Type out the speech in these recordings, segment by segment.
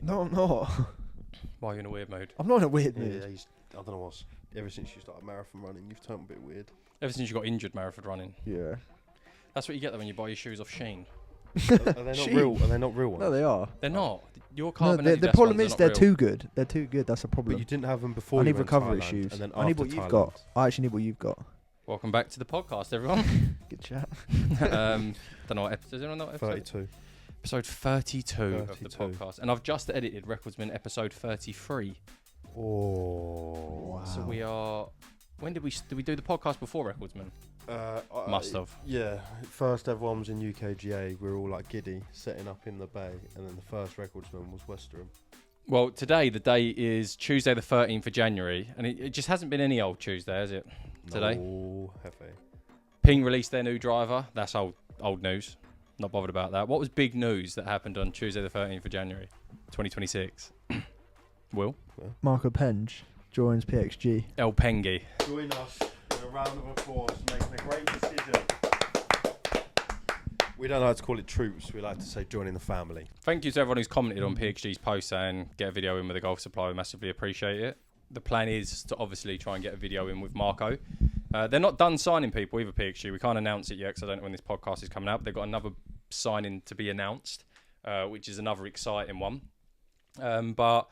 No, I'm not. Why are you in a weird mood? I'm not in a weird mood. I don't know what's... Ever since you started marathon running, you've turned a bit weird. Ever since you got injured marathon running. Yeah. That's what you get though when you buy your shoes off Shein. Are they not real? Are they not real ones? No, they are. They're not. Your No, carbon the problem is they're too good. They're too good. That's a problem. But you didn't have them before. I you need went to recovery Thailand, shoes. And then I need after what you've Thailand. got. I actually need what you've got. Welcome back to the podcast, everyone. Good chat. Don't know what episode. Does anyone know what episode? 32. Episode 32 of the podcast, and I've just edited Recordsman episode 33. Oh, wow. So we are. When did we do the podcast before Recordsman? Must have. Yeah, first everyone was in UKGA. We were all like giddy, setting up in the bay, and then the first Recordsman was Westerham. Well, today the day is Tuesday the 13th of January, and it just hasn't been any old Tuesday, has it? Today. No, heavy. Ping released their new driver. That's old news. Not bothered about that. What was big news that happened on Tuesday the 13th of January, 2026? Will? Marco Penge joins PXG. El Penge. Join us in a round of applause, making a great decision. We don't like to call it troops. We like to say joining the family. Thank you to everyone who's commented on PXG's post saying get a video in with the golf supply. We massively appreciate it. The plan is to obviously try and get a video in with Marco. They're not done signing people either, PXG. We can't announce it yet because I don't know when this podcast is coming out. But they've got another signing to be announced, which is another exciting one. But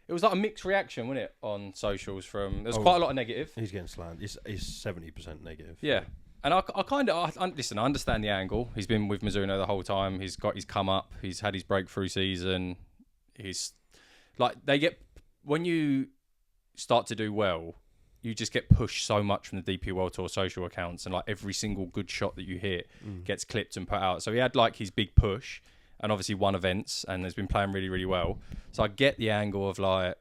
it was like a mixed reaction, wasn't it, on socials? There's quite a lot of negative. He's getting slammed. It's 70% negative. Yeah. And I kind of listen. I understand the angle. He's been with Mizuno the whole time. He's got his come up. He's had his breakthrough season. He's like when you start to do well, you just get pushed so much from the DP World Tour social accounts, and like every single good shot that you hit gets clipped and put out. So he had like his big push, and obviously won events, and has been playing really, really well. So I get the angle of like,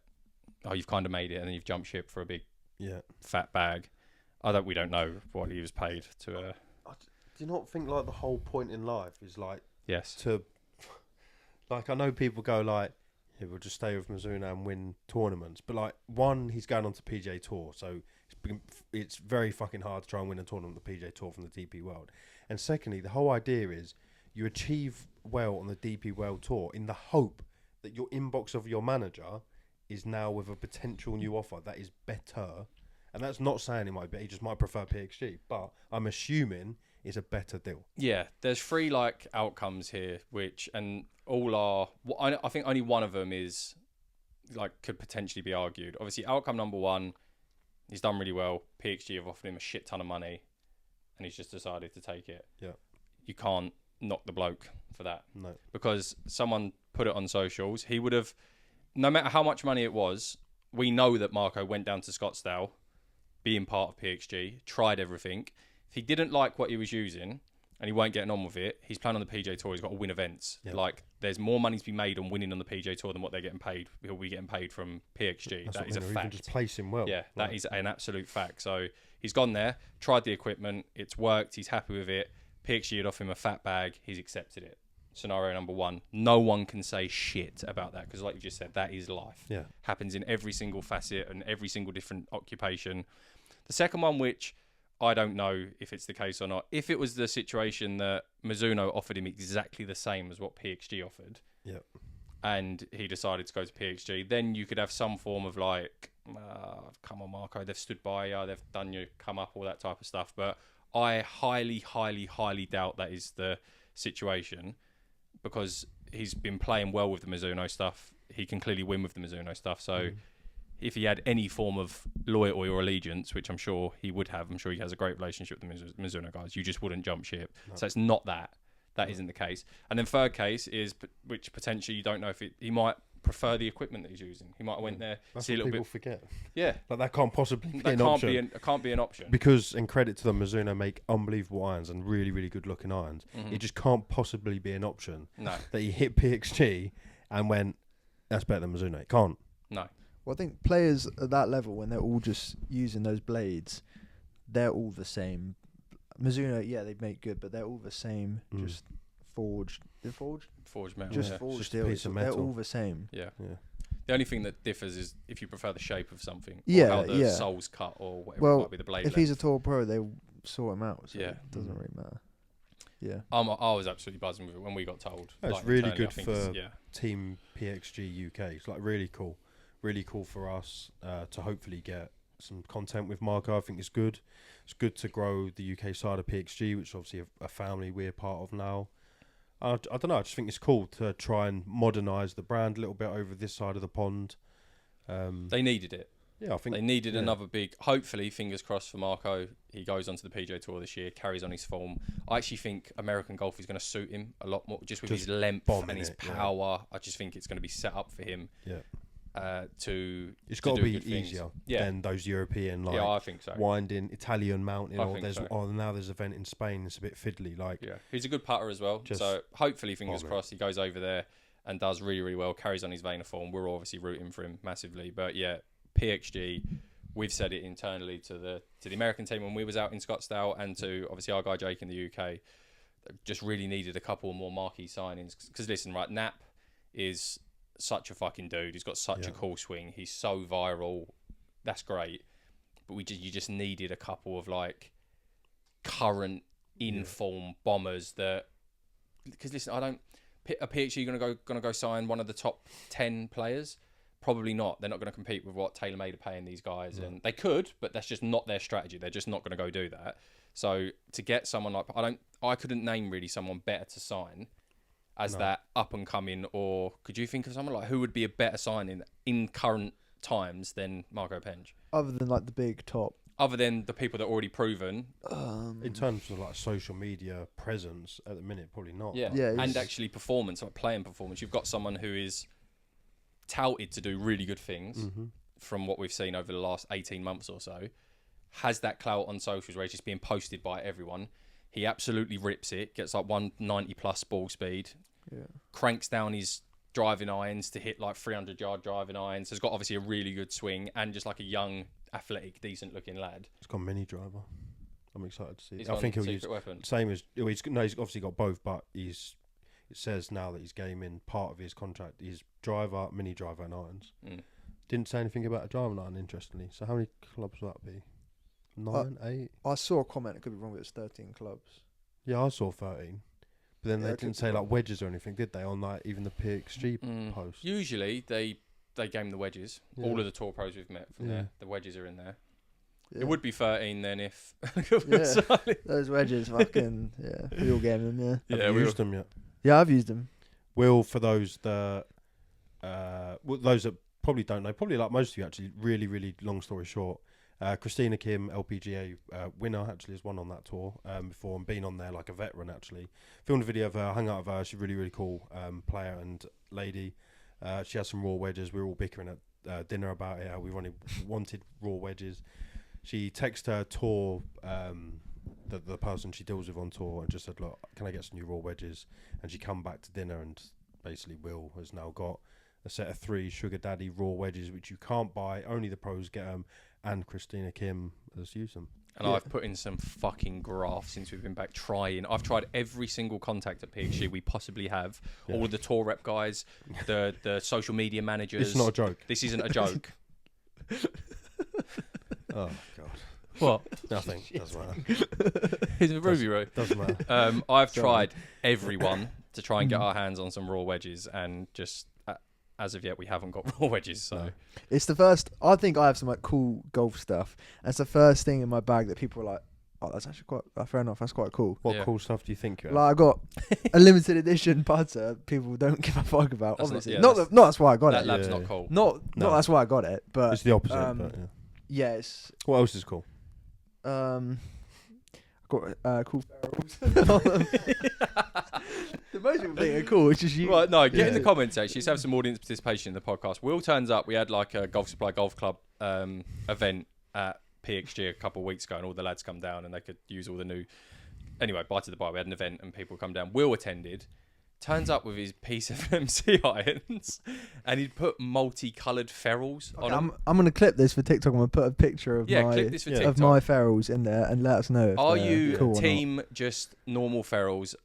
oh, you've kind of made it, and then you've jumped ship for a big, fat bag. We don't know what he was paid to. Do you not think like the whole point in life is like to, like I know people go like, yeah, we'll just stay with Mizuno and win tournaments, but like one, he's going on to PGA Tour, so it's very fucking hard to try and win a tournament on the PGA Tour from the DP World. And secondly, the whole idea is you achieve well on the DP World Tour in the hope that your inbox of your manager is now with a potential new offer that is better. And that's not saying he might be. He just might prefer PXG. But I'm assuming it's a better deal. Yeah, there's three like outcomes here, and all are. I think only one of them is like could potentially be argued. Obviously, outcome number one, he's done really well. PXG have offered him a shit ton of money, and he's just decided to take it. Yeah, you can't knock the bloke for that. No, because someone put it on socials. He would have, no matter how much money it was. We know that Marco went down to Scottsdale, being part of PXG, tried everything. If he didn't like what he was using and he weren't getting on with it, he's playing on the PGA Tour. He's got to win events. Yeah. Like, there's more money to be made on winning on the PGA Tour than what they're getting paid. He'll be getting paid from PXG. That is a fact. Even just placing well. Yeah, that is an absolute fact. So he's gone there, tried the equipment. It's worked. He's happy with it. PXG had offered him a fat bag. He's accepted it. Scenario number one. No one can say shit about that because, like you just said, that is life. Yeah, happens in every single facet and every single different occupation. The second one, which I don't know if it's the case or not, if it was the situation that Mizuno offered him exactly the same as what PXG offered, and he decided to go to PXG, then you could have some form of like, come on, Marco, they've stood by you, they've done you come up, all that type of stuff. But I highly, highly, highly doubt that is the situation because he's been playing well with the Mizuno stuff. He can clearly win with the Mizuno stuff. So if he had any form of loyalty or allegiance, which I'm sure he would have, I'm sure he has a great relationship with the Mizuno guys, you just wouldn't jump ship. No. So it's not that. That isn't the case. And then third case is, which potentially you don't know if he might prefer the equipment that he's using. He might have went there, that's see a little people bit. Forget. Yeah. Like that can't possibly be an option. It can't be an option. Because, and credit to them, Mizuno make unbelievable irons and really, really good looking irons. Mm-hmm. It just can't possibly be an option. No. That he hit PXG and went, that's better than Mizuno. It can't. No. Well, I think players at that level, when they're all just using those blades, they're all the same. Mizuno, yeah, they make good, but they're all the same. Just forged. They're forged? Forged metal. Just yeah. forged just steel. a piece of metal. They're all the same. Yeah. The only thing that differs is if you prefer the shape of something. Yeah, or how the sole's cut or whatever it might be, the blade if length. he's a tour pro, they'll sort him out. So yeah. it doesn't really matter. Yeah. I was absolutely buzzing with it when we got told. It's really good for Team PXG UK. It's like really cool for us to hopefully get some content with Marco. I think it's good. It's good to grow the UK side of PXG, which is obviously a family we're part of now. I don't know. I just think it's cool to try and modernise the brand a little bit over this side of the pond. They needed it. Yeah, I think they needed another big. Hopefully, fingers crossed for Marco. He goes onto the PGA Tour this year, carries on his form. I actually think American golf is going to suit him a lot more, just with his length and his power. I just think it's going to be set up for him. Yeah. It's got to be easier than those European I think so. winding Italian mountain now there's an event in Spain. It's a bit fiddly. He's a good putter as well. So hopefully, fingers crossed, he goes over there and does really, really well. Carries on his vein of form. We're obviously rooting for him massively. But yeah, PXG, we've said it internally to the American team when we was out in Scottsdale, and to obviously our guy Jake in the UK. Just really needed a couple more marquee signings because listen, right, Knapp is such a fucking dude. He's got such a cool swing. He's so viral. That's great. But you just needed a couple of like current in-form bombers that, because listen, a PXG gonna go sign one of the top 10 players? Probably not. They're not going to compete with what TaylorMade are paying these guys, and they could, but that's just not their strategy. They're just not going to go do that. So to get someone like I couldn't name really someone better to sign as that up and coming, or could you think of someone like who would be a better signing in current times than Marco Penge? Other than like the big top. Other than the people that are already proven. In terms of like social media presence at the minute, probably not. Yeah, and actually performance, like playing performance. You've got someone who is touted to do really good things from what we've seen over the last 18 months or so. Has that clout on socials where it's just being posted by everyone. He absolutely rips it, gets like 190 plus ball speed, cranks down his driving irons to hit like 300-yard driving irons. Has got obviously a really good swing and just like a young, athletic, decent-looking lad. He's got a mini driver. I'm excited to see. I think he'll use weapon. Same as he's obviously got both, but it says now that he's gaming part of his contract. He's driver, mini driver, and irons. Didn't say anything about a driving iron, interestingly. So how many clubs will that be? 9, 8? I saw a comment. It could be wrong, but it's 13 clubs. Yeah, I saw 13. But then they didn't say like wedges or anything, did they? On like even the PXG post. Usually they game the wedges. Yeah. All of the tour pros we've met from there, the wedges are in there. Yeah. It would be 13 then if those wedges, fucking we all game them. Have you used them yet? Yeah, I've used them. Will, for those that those that probably don't know, probably like most of you actually. Really, really long story short. Christina Kim, LPGA winner, actually has won on that tour before and been on there like a veteran actually. Filmed a video of her, hung out with her. She's a really, really cool player and lady. She has some raw wedges. We were all bickering at dinner about it. We wanted raw wedges. She texted her tour, the person she deals with on tour, and just said, look, can I get some new raw wedges? And she come back to dinner and basically Will has now got a set of 3 Sugar Daddy raw wedges, which you can't buy. Only the pros get them. And Christina Kim has used them. And I've put in some fucking graft since we've been back trying. I've tried every single contact at PXG we possibly have. All of the tour rep guys, the social media managers. It's not a joke. This isn't a joke. Oh, God. What? Nothing. Doesn't matter. It's a Ruby Row. Doesn't matter. I've tried everyone to try and get our hands on some raw wedges, and just as of yet we haven't got raw wedges. So it's the first. I think I have some like cool golf stuff. That's the first thing in my bag that people are like, "Oh, that's actually quite fair enough. That's quite cool." What cool stuff do you think you have? Like I got a limited edition putter. People don't give a fuck about. That's obviously, not, not that's why I got that it. That lab's not cool. Not that's why I got it. But it's the opposite. But yes. What else is cool? I've got cool ferrules. The most people think are cool. It's just you. Right, no, get in the comments actually. Let's have some audience participation in the podcast. Will turns up. We had like a Golf Supply Golf Club event at PXG a couple of weeks ago, and all the lads come down and they could use all the new. Anyway, bye to the bye. We had an event and people come down. Will attended. Turns up with his piece of MC irons, and he'd put multicoloured ferrules on them. I'm gonna clip this for TikTok. I'm gonna put a picture of my ferrules in there and let us know. Are you cool team just normal ferrules,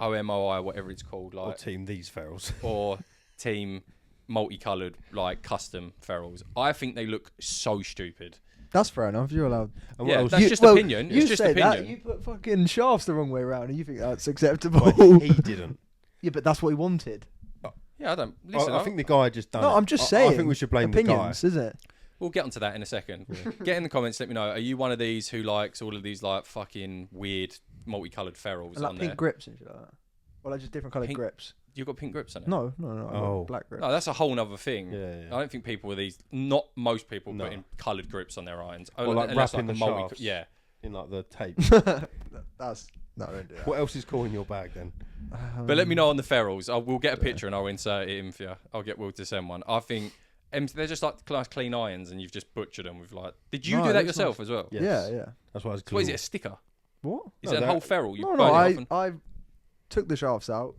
OMOI, whatever it's called, like, or team these ferrules, or team multicoloured like custom ferrules? I think they look so stupid. That's fair enough. You're allowed. Yeah, that's just opinion. It's just opinion. That, you put fucking shafts the wrong way around, and you think that's acceptable. Well, he didn't. Yeah, but that's what he wanted. Yeah, I don't. Listen, I think the guy just done. No, it. I'm just saying. I think we should blame opinions, the guy. Isn't it? We'll get onto that in a second. Yeah. Get in the comments. Let me know. Are you one of these who likes all of these like fucking weird multicoloured ferrules and like on pink there? grips and shit like that. Or like just different coloured grips. You've got pink grips on it? No. I've got black grips. No, that's a whole nother thing. Yeah. I don't think people with these. Not most people putting coloured grips on their irons. Or like wrapping the shafts. Yeah. In like the tape. No, don't do that. What else is cool in your bag then? But let me know on the ferrules. We'll get a picture and I'll insert it in for you. I'll get Will to send one. I think they're just like nice clean irons and you've just butchered them with like... Did you do that yourself as well? Yes. Yeah. That's why I was So what is it, a sticker? What? Is it a whole ferrule? I took the shafts out.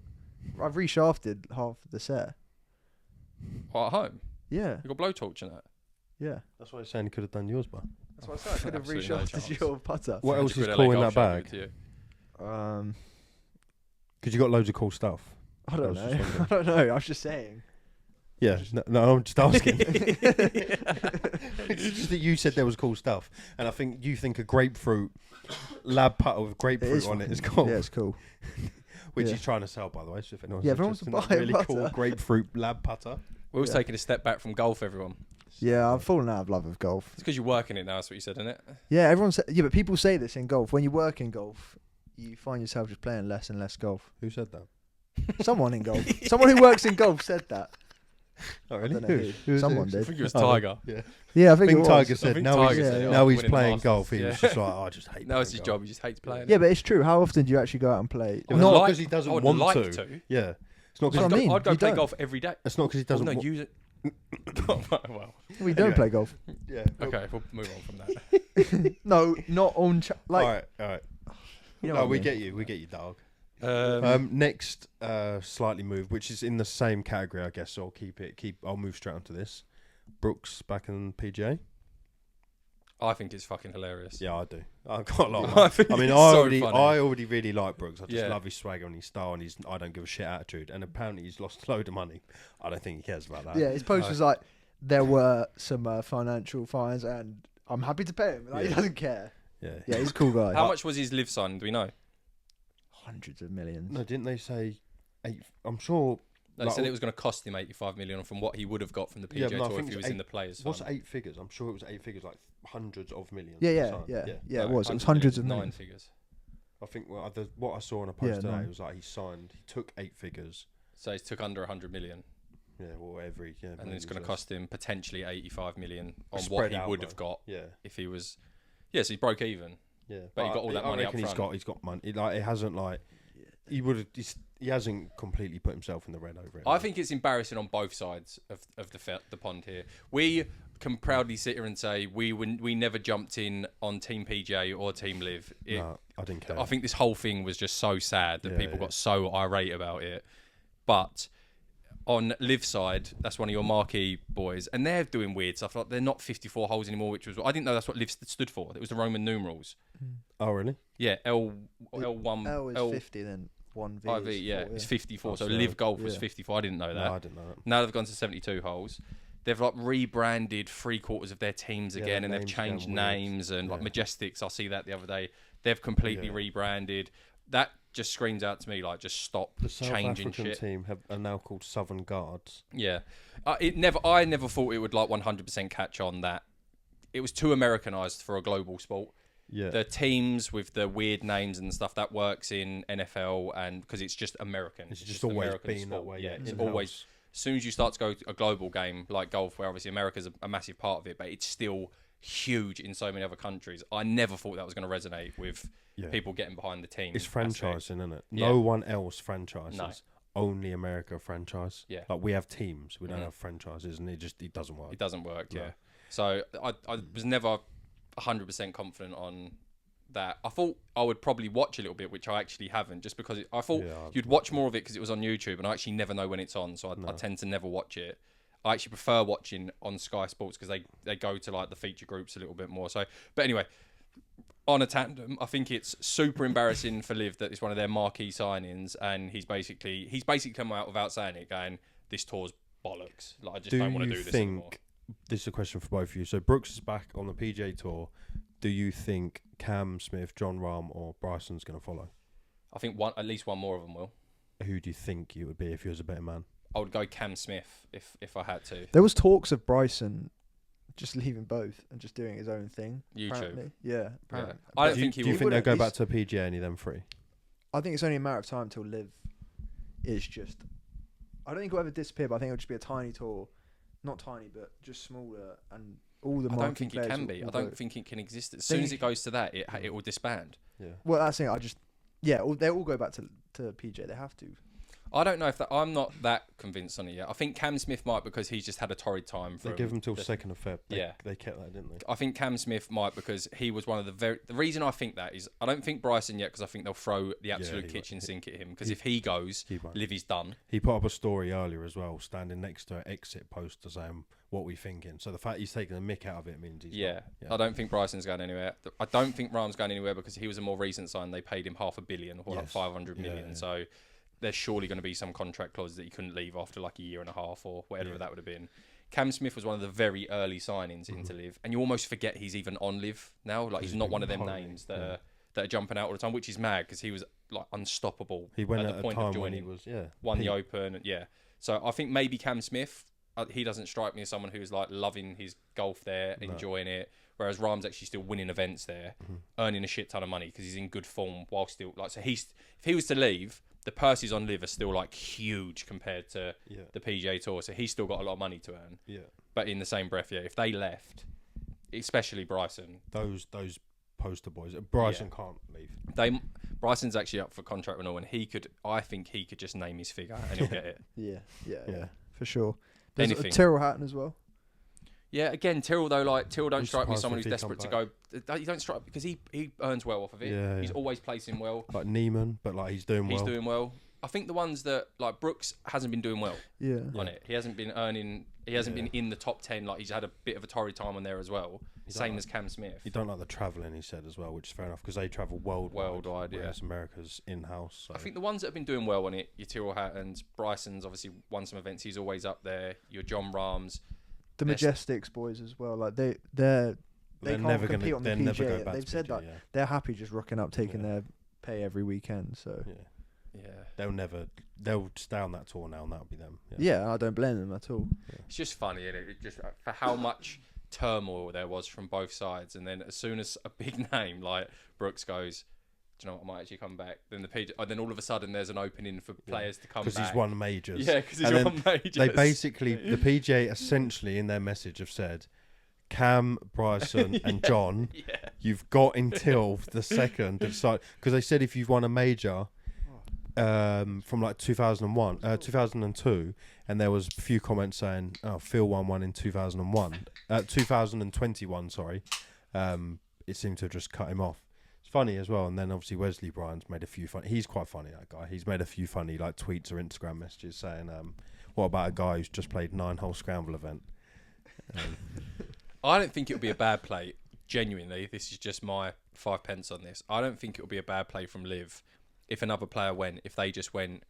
I've reshafted half the set. What, at home? Yeah. You got blowtorch in that? Yeah. That's why I was saying you could have done yours, but that's what I said. I could have reshafted your putter. What else is cool in that bag? Because you got loads of cool stuff. I don't know. I was just saying. Yeah, no, I'm just asking. It's just that you said there was cool stuff, and I think you think a grapefruit lab putter with grapefruit on it is cool. Yeah, it's cool. Which he's trying to sell, by the way. So if anyone's everyone's to buy really cool grapefruit lab putter. Will's taking a step back from golf, everyone. Yeah, I've fallen out of love with golf. It's because you're working it now. That's what you said, isn't it? Yeah, everyone said. Yeah, but people say this in golf. When you work in golf, you find yourself just playing less and less golf. Who said that? Someone in golf. Someone who works in golf said that. Oh, really? Who? Someone did. I think it was Tiger. Yeah, I think Tiger said now he's playing golf. He was just like, I just hate. Now it's his job. He just hates playing. Yeah, but it's true. How often do you actually go out and play? Not because he doesn't want to. Yeah, it's not because I'd go play golf every day. It's not because he doesn't. No, use it. Well, we don't play golf. Yeah. Okay, we'll move on from that. No, not on. All right. You know we get you, dog. Next, slightly move, which is in the same category, I guess. So I'll move straight onto this. Brooks back in PGA. I think it's fucking hilarious. Yeah, I do. I've got a lot. I already really like Brooks. I just love his swagger and his style and his I don't give a shit attitude. And apparently he's lost a load of money. I don't think he cares about that. Yeah, his post was like, there were some financial fines and I'm happy to pay him. Like, he doesn't care. Yeah, he's a cool guy. How much was his live sign? Do we know? Hundreds of millions. No, didn't they say 8? I'm sure. They said it was going to cost him 85 million from what he would have got from the PGA Tour if he was in the Players Fund. What's 8 figures? I'm sure it was 8 figures, like hundreds of millions. Yeah, it was. It was hundreds of millions. 9 figures. I think what I saw on a post today was like he took 8 figures. So he took under 100 million. Yeah, or every and then it's going to cost him potentially 85 million on what he would have got if he was. Yeah, so he broke even. Yeah, but he got all that money up front. He's got money. Like it hasn't he hasn't completely put himself in the red over it. I think it's embarrassing on both sides of the pond here. We can proudly sit here and say we never jumped in on Team PGA or Team LIV. No, I didn't care. I think this whole thing was just so sad that people got so irate about it. But on LIV side, that's one of your marquee boys, and they're doing weird stuff. Like they're not 54 holes anymore, which was I didn't know that's what LIV stood for. It was the Roman numerals. Oh really? Yeah, L1. L is 50, then 1V. IV, it's 54. So LIV Golf was 54. I didn't know that. No, I didn't know that. Now they've gone to 72 holes. They've like rebranded 3/4 of their teams again, and they've changed names and like Majestics. I see that the other day. They've completely rebranded. That just screams out to me like just stop changing shit. The South African team are now called Southern Guards. Yeah, I never thought it would like 100% catch on. That it was too Americanized for a global sport. Yeah, the teams with the weird names and stuff that works in NFL and because it's just American. It's just always American been sport. That way. Yeah, it's always. As soon as you start to go to a global game like golf, where obviously America's a massive part of it, but it's still huge in so many other countries. I never thought that was going to resonate with people getting behind the team. It's franchising, isn't it? No one else franchises. No. Only America franchise. Yeah. Like we have teams, we don't have franchises, and it doesn't work. It doesn't work. No. Yeah. So I was never 100% confident on that. I thought I would probably watch a little bit, which I actually haven't, just because I thought you'd watch more of it because it was on YouTube, and I actually never know when it's on, so I tend to never watch it. I actually prefer watching on Sky Sports because they go to like the feature groups a little bit more. So, but anyway, on a tandem, I think it's super embarrassing for LIV that it's one of their marquee signings, and he's basically come out without saying it, going, "This tour's bollocks. Like I just don't want to do this anymore." this is a question for both of you. So Brooks is back on the PGA Tour. Do you think Cam Smith, John Rahm, or Bryson's going to follow? I think at least one more of them will. Who do you think you would be if you was a better man? I would go Cam Smith if I had to. There was talks of Bryson just leaving both and just doing his own thing. YouTube. Apparently. Yeah. Apparently. I don't think he will. Do you think they'll go back to a PGA any of them three? I think it's only a matter of time till LIV is just... I don't think it'll ever disappear, but I think it'll just be a tiny tour. Not tiny, but just smaller, and all the I don't think it can be. I don't think it can exist. As soon as it goes to that, it will disband. Yeah. Well, that's the thing. They all go back to PJ. They have to. I don't know if that. I'm not that convinced on it yet. I think Cam Smith might because he's just had a torrid time. They give him till 2nd of Feb. They kept that, didn't they? I think Cam Smith might because he was one of the reason I think that is I don't think Bryson yet because I think they'll throw the absolute kitchen sink at him because if he goes, Livy's done. He put up a story earlier as well, standing next to an exit poster saying what we thinking. So the fact he's taking the mick out of it means he's not. I don't think Bryson's going anywhere. I don't think Rahm's going anywhere because he was a more recent sign. They paid him $500 million or like 500 million. Yeah. So there's surely going to be some contract clause that he couldn't leave after like a year and a half or whatever that would have been. Cam Smith was one of the very early signings into LIV, and you almost forget he's even on LIV now. Like he's not one of them names that are jumping out all the time, which is mad because he was like unstoppable. He went at the point of joining, when he was won the Open, So I think maybe Cam Smith. He doesn't strike me as someone who's like loving his golf there, enjoying it. Whereas Rahm's actually still winning events there, earning a shit ton of money because he's in good form while still like. So if he was to leave, the purses on LIV are still like huge compared to the PGA Tour. So he's still got a lot of money to earn. Yeah. But in the same breath, if they left, especially Bryson, those poster boys, Bryson can't leave. Bryson's actually up for contract renewal, and I think he could just name his figure and he'll get it. Yeah, for sure. There's Anything. Tyrrell Hatton as well. Yeah, again, Tyrrell though, Tyrrell don't strike me as someone who's desperate to go. He don't strike because he earns well off of it. Yeah, he's always placing well. Like Neiman, but like he's doing well. He's doing well. I think the ones that like Brooks hasn't been doing well. On it. He hasn't been earning. He hasn't been in the top 10. Like he's had a bit of a torrid time on there as well. Same as Cam Smith. You don't like the travelling, he said as well, which is fair enough because they travel worldwide. Whereas America's in-house. So. I think the ones that have been doing well on it, your Tyrrell Hattons, Bryson's obviously won some events. He's always up there. Your John Rahms. The Majestics boys as well. Like they can't compete on the PGA. They've said that they're happy just rocking up, taking their pay every weekend. So they'll stay on that tour now, and that'll be them. Yeah, I don't blame them at all. It's just funny, isn't it? It just for how much turmoil there was from both sides, and then as soon as a big name like Brooks goes, do you know what, I might actually come back. Then then all of a sudden there's an opening for players to come back. Because he's won majors. Yeah, because he's won majors. They basically, the PGA essentially in their message have said, Cam, Bryson and John, you've got until the 2nd to decide. Because they said if you've won a major from like 2002, and there was a few comments saying, Phil won one in 2021, sorry. It seemed to have just cut him off. Funny as well, and then obviously Wesley Bryan's made a few funny. He's quite funny, that guy. He's made a few funny like tweets or Instagram messages saying, "What about a guy who's just played 9-hole scramble event?" I don't think it would be a bad play. Genuinely, this is just my 5 pence on this. I don't think it would be a bad play from LIV if another player went. If they just went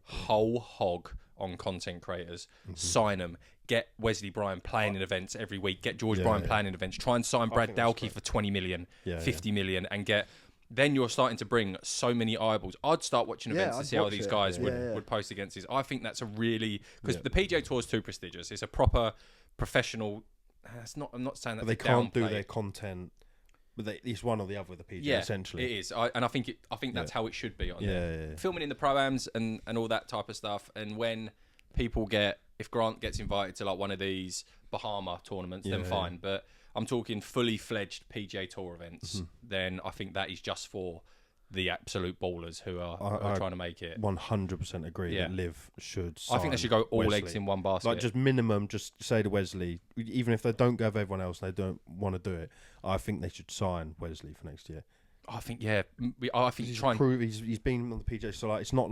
whole hog on content creators, sign them. Get Wesley Bryan playing in events every week. Get George Bryan playing in events. Try and sign Brad Dalkey for 20 million, 50 million, and get. Then you're starting to bring so many eyeballs. I'd start watching events to see how these guys would post against these. I think that's a really because the PGA Tour is too prestigious. It's a proper professional. It's not. I'm not saying that they can't do their content. But it's one or the other with the PGA essentially. It is, and I think that's how it should be on there. Filming in the pro-ams and all that type of stuff. And when people if Grant gets invited to like one of these Bahama tournaments, then fine. But I'm talking fully fledged PGA Tour events. Then I think that is just for the absolute ballers who are trying to make it. 100% agree that LIV should sign I think they should go all Wesley. eggs in one basket. Like just minimum, just say to Wesley, even if they don't go with everyone else and they don't want to do it, I think they should sign Wesley for next year. I think I think he's been on the PGA, so like it's not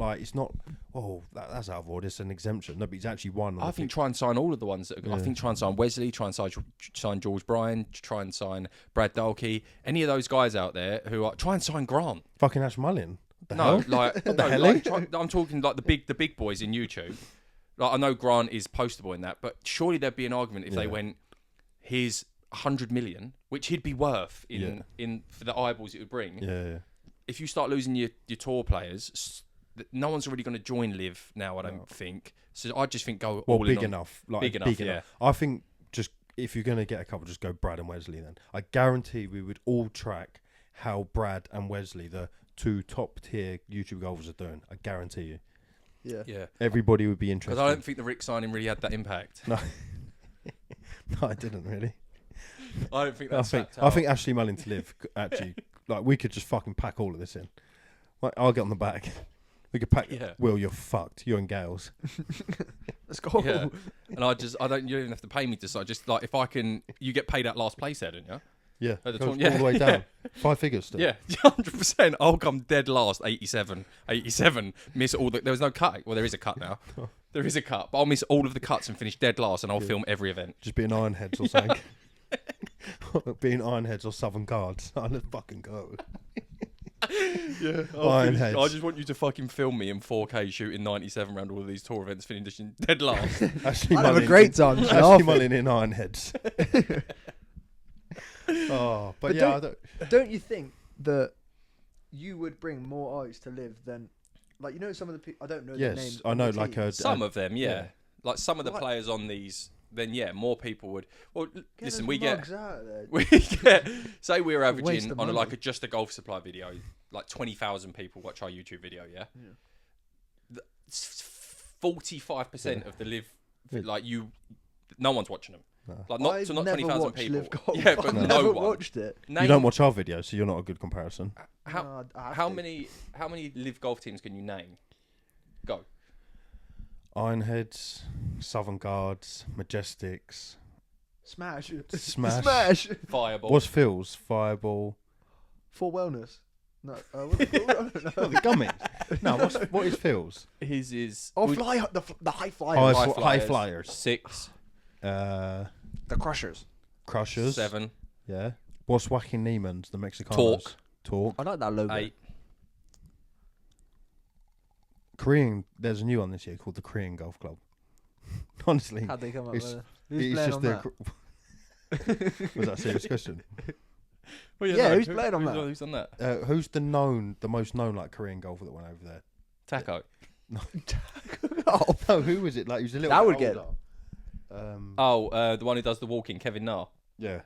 that's out of order. It's an exemption. No, but he's actually won. I think try and sign all of the ones that are, I think try and sign Wesley, try and sign George Bryan, try and sign Brad Dalkey, any of those guys out there who are try and sign Grant. Fucking Ash Mullin. I'm talking like the big boys in YouTube. Like I know Grant is postable in that, but surely there'd be an argument if they went here's 100 million, which he'd be worth in for the eyeballs it would bring. Yeah. If you start losing your tour players, no one's really going to join LIV now, I don't think. So I just think go all big in enough. on, Big enough, yeah. I think just if you're going to get a couple, just go Brad and Wesley then. I guarantee we would all track how Brad and Wesley, the 2 top tier YouTube golfers, are doing. I guarantee you. Yeah. Everybody would be interested. Because I don't think the Rick signing really had that impact. No. No, it didn't really. I don't think that's I think Ashley Mullin to LIV, actually, like, we could just fucking pack all of this in. Like, I'll get on the back. We could pack. Yeah. Will, you're fucked. You and Gales. Let's go. Yeah. And you don't even have to pay me to sign. Just like, if I can, you get paid out last place there, don't you? Yeah. At the Goes all the way down. 5 figures still. Yeah, 100%. I'll come dead last, 87. Miss all the. There was no cut. Well, there is a cut now. There is a cut, but I'll miss all of the cuts and finish dead last, and I'll film every event. Just being Ironheads or something. Being Ironheads or Southern Guards. Oh, let's fucking go. Yeah, Ironheads. I just want you to fucking film me in 4K shooting 97 around all of these tour events, finishing dead last. Ashley I'd have a great time. Ashley Mullin in Ironheads. Oh, but yeah, don't you think that you would bring more eyes to LIV than, like, you know, some of the people, I don't know their names. Yes, I know, like some of them, yeah. Like some of the players on these, then more people would. Well, listen, we get, say we're averaging on just a golf supply video, like 20,000 people watch our YouTube video, yeah. 45% of the LIV, like no one's watching them. No. Like not 20,000 people. LIV Golf. Yeah, but I've never watched it. You don't watch our videos, so you're not a good comparison. How many LIV Golf teams can you name? Go. Ironheads, Southern Guards, Majestics, Smash. Fireball. What's Phil's? Fireball. For Wellness. No, what's it called? I don't know. Oh, the gummies. No, what is Phil's? His is the high flyers. High flyers. 6. The Crushers. 7. Yeah. What's Whacking Neiman's? The Mexicanos. Talk. I like that logo. 8. Korean. There's a new one this year called the Korean Golf Club. Honestly, how'd they come up with it? It's just was that a serious question? Well, who's playing on that? Who's on that? Who's the most known like Korean golfer that went over there? Taco. No. No, who was it? Like, he was a little. That bit would get. older. The one who does the walking, Kevin Na. Yeah.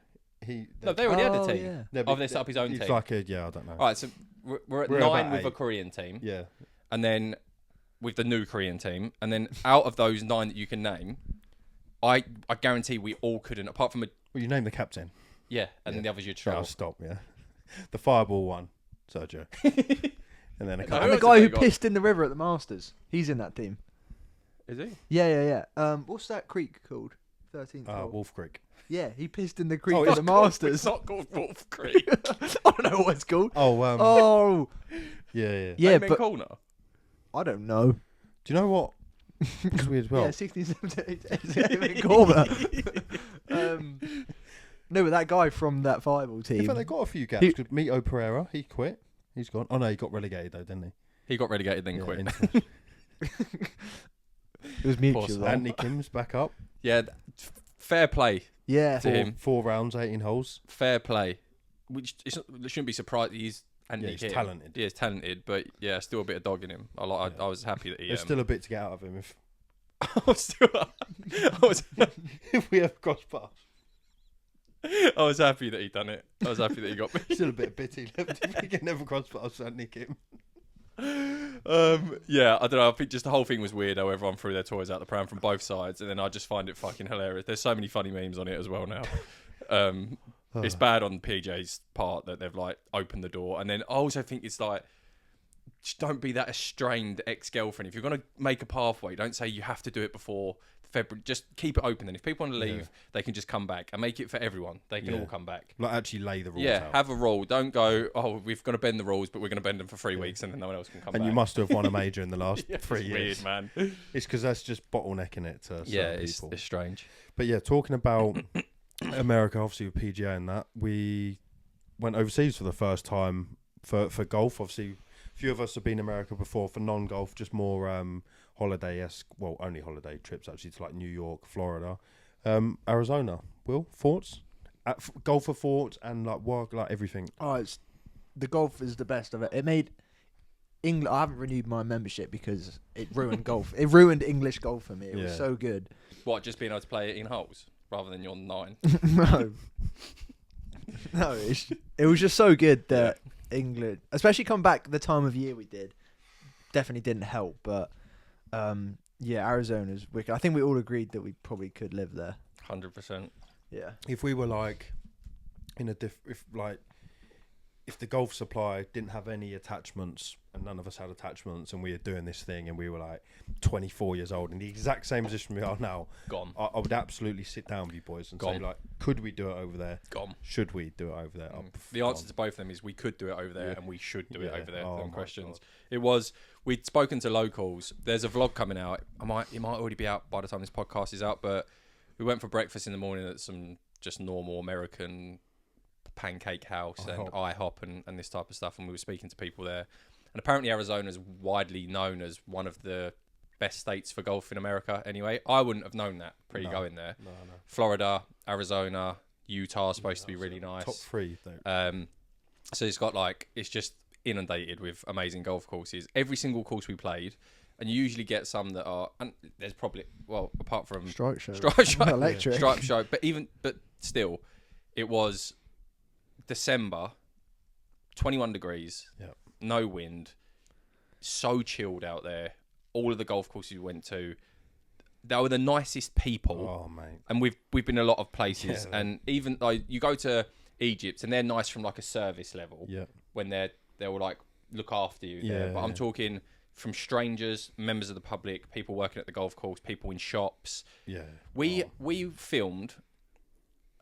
No, they already had a team. Yeah. Yeah, They set up his own team. It's like I don't know. All right, so we're at 9 with a Korean team. Yeah. And then with the new Korean team, and then out of those 9 that you can name, I guarantee we all couldn't, apart from Well, you name the captain. Yeah, and then the others you'd struggle. Stop, yeah. The Fireball one, Sergio. And then a couple. And the guy who pissed in the river at the Masters, he's in that team. Is he? Yeah. What's that creek called? 13th. Wolf Creek. Yeah, he pissed in the creek at the Masters. It's not called Wolf Creek. I don't know what it's called. Yeah. Yeah, but corner. I don't know. Do you know what? It's weird as well. Yeah, 16, 17, corner. No, but that guy from that Fireball team. In fact, they got a few gaps. Mito Pereira, he quit. He's gone. Oh no, he got relegated though, didn't he? He got relegated, then quit. It was mutual. Anthony Kim's back up. Yeah, fair play. Yeah, to him. 4 rounds, 18 holes. Fair play. Which shouldn't be surprised. He's talented. Yeah, he's talented, but yeah, still a bit of dog in him. I was happy that he. There's still a bit to get out of him if. If we have crossed paths. I was happy that he done it. I was happy that he got me. Still a bit bitty left. If we can never cross paths, I'd nick him. Yeah, I don't know. I think just the whole thing was weird how everyone threw their toys out the pram from both sides, and then I just find it fucking hilarious. There's so many funny memes on it as well now. It's bad on PJ's part that they've like opened the door, and then I also think it's like, just don't be that estranged ex-girlfriend. If you're gonna make a pathway, don't say you have to do it before February. Just keep it open. And if people want to leave, they can just come back and make it for everyone. They can all come back. Like actually lay the rules out. Have a rule. Don't go, we've got to bend the rules, but we're going to bend them for 3 weeks, and then no one else can come back. And you must have won a major in the last 3 years. Weird, man. It's because that's just bottlenecking it to people. It's strange. But yeah, talking about America, obviously with PGA and that, we went overseas for the first time for golf. Obviously, a few of us have been in America before for non-golf, just more holiday-esque, well, only holiday trips actually to like New York, Florida. Arizona. Will thoughts? Golfer thoughts and like everything. Oh, the golf is the best of it. It made England. I haven't renewed my membership because it ruined golf. It ruined English golf for me. It was so good. What, just being able to play it in holes rather than your 9? No, it was just so good that England, especially come back the time of year we did, definitely didn't help. But Arizona's wicked. I think we all agreed that we probably could live there. 100%. Yeah. If we were like if the golf supply didn't have any attachments and none of us had attachments and we were doing this thing and we were like 24 years old in the exact same position we are now, gone. I would absolutely sit down with you boys and say like, could we do it over there? Gone. Should we do it over there? The answer to both of them is we could do it over there and we should do it over there. Oh, questions. God. It was, we'd spoken to locals. There's a vlog coming out. It might already be out by the time this podcast is out, but we went for breakfast in the morning at some just normal American pancake house and IHOP and this type of stuff, and we were speaking to people there, and apparently Arizona is widely known as one of the best states for golf in America. Anyway, I wouldn't have known that going there. No. Florida, Arizona, Utah are supposed to be really nice. Top 3 though. So it's got it's just inundated with amazing golf courses. Every single course we played, and you usually get some that are, and there's probably, apart from Stripe Show, electric, Stripe Show, but still, it was December, 21 degrees, no wind, so chilled out there. All of the golf courses we went to, they were the nicest people. Oh, mate. And we've been a lot of places, and even like you go to Egypt, and they're nice from like a service level. Yeah. When they'll like look after you there. But I'm talking from strangers, members of the public, people working at the golf course, people in shops. Yeah. We filmed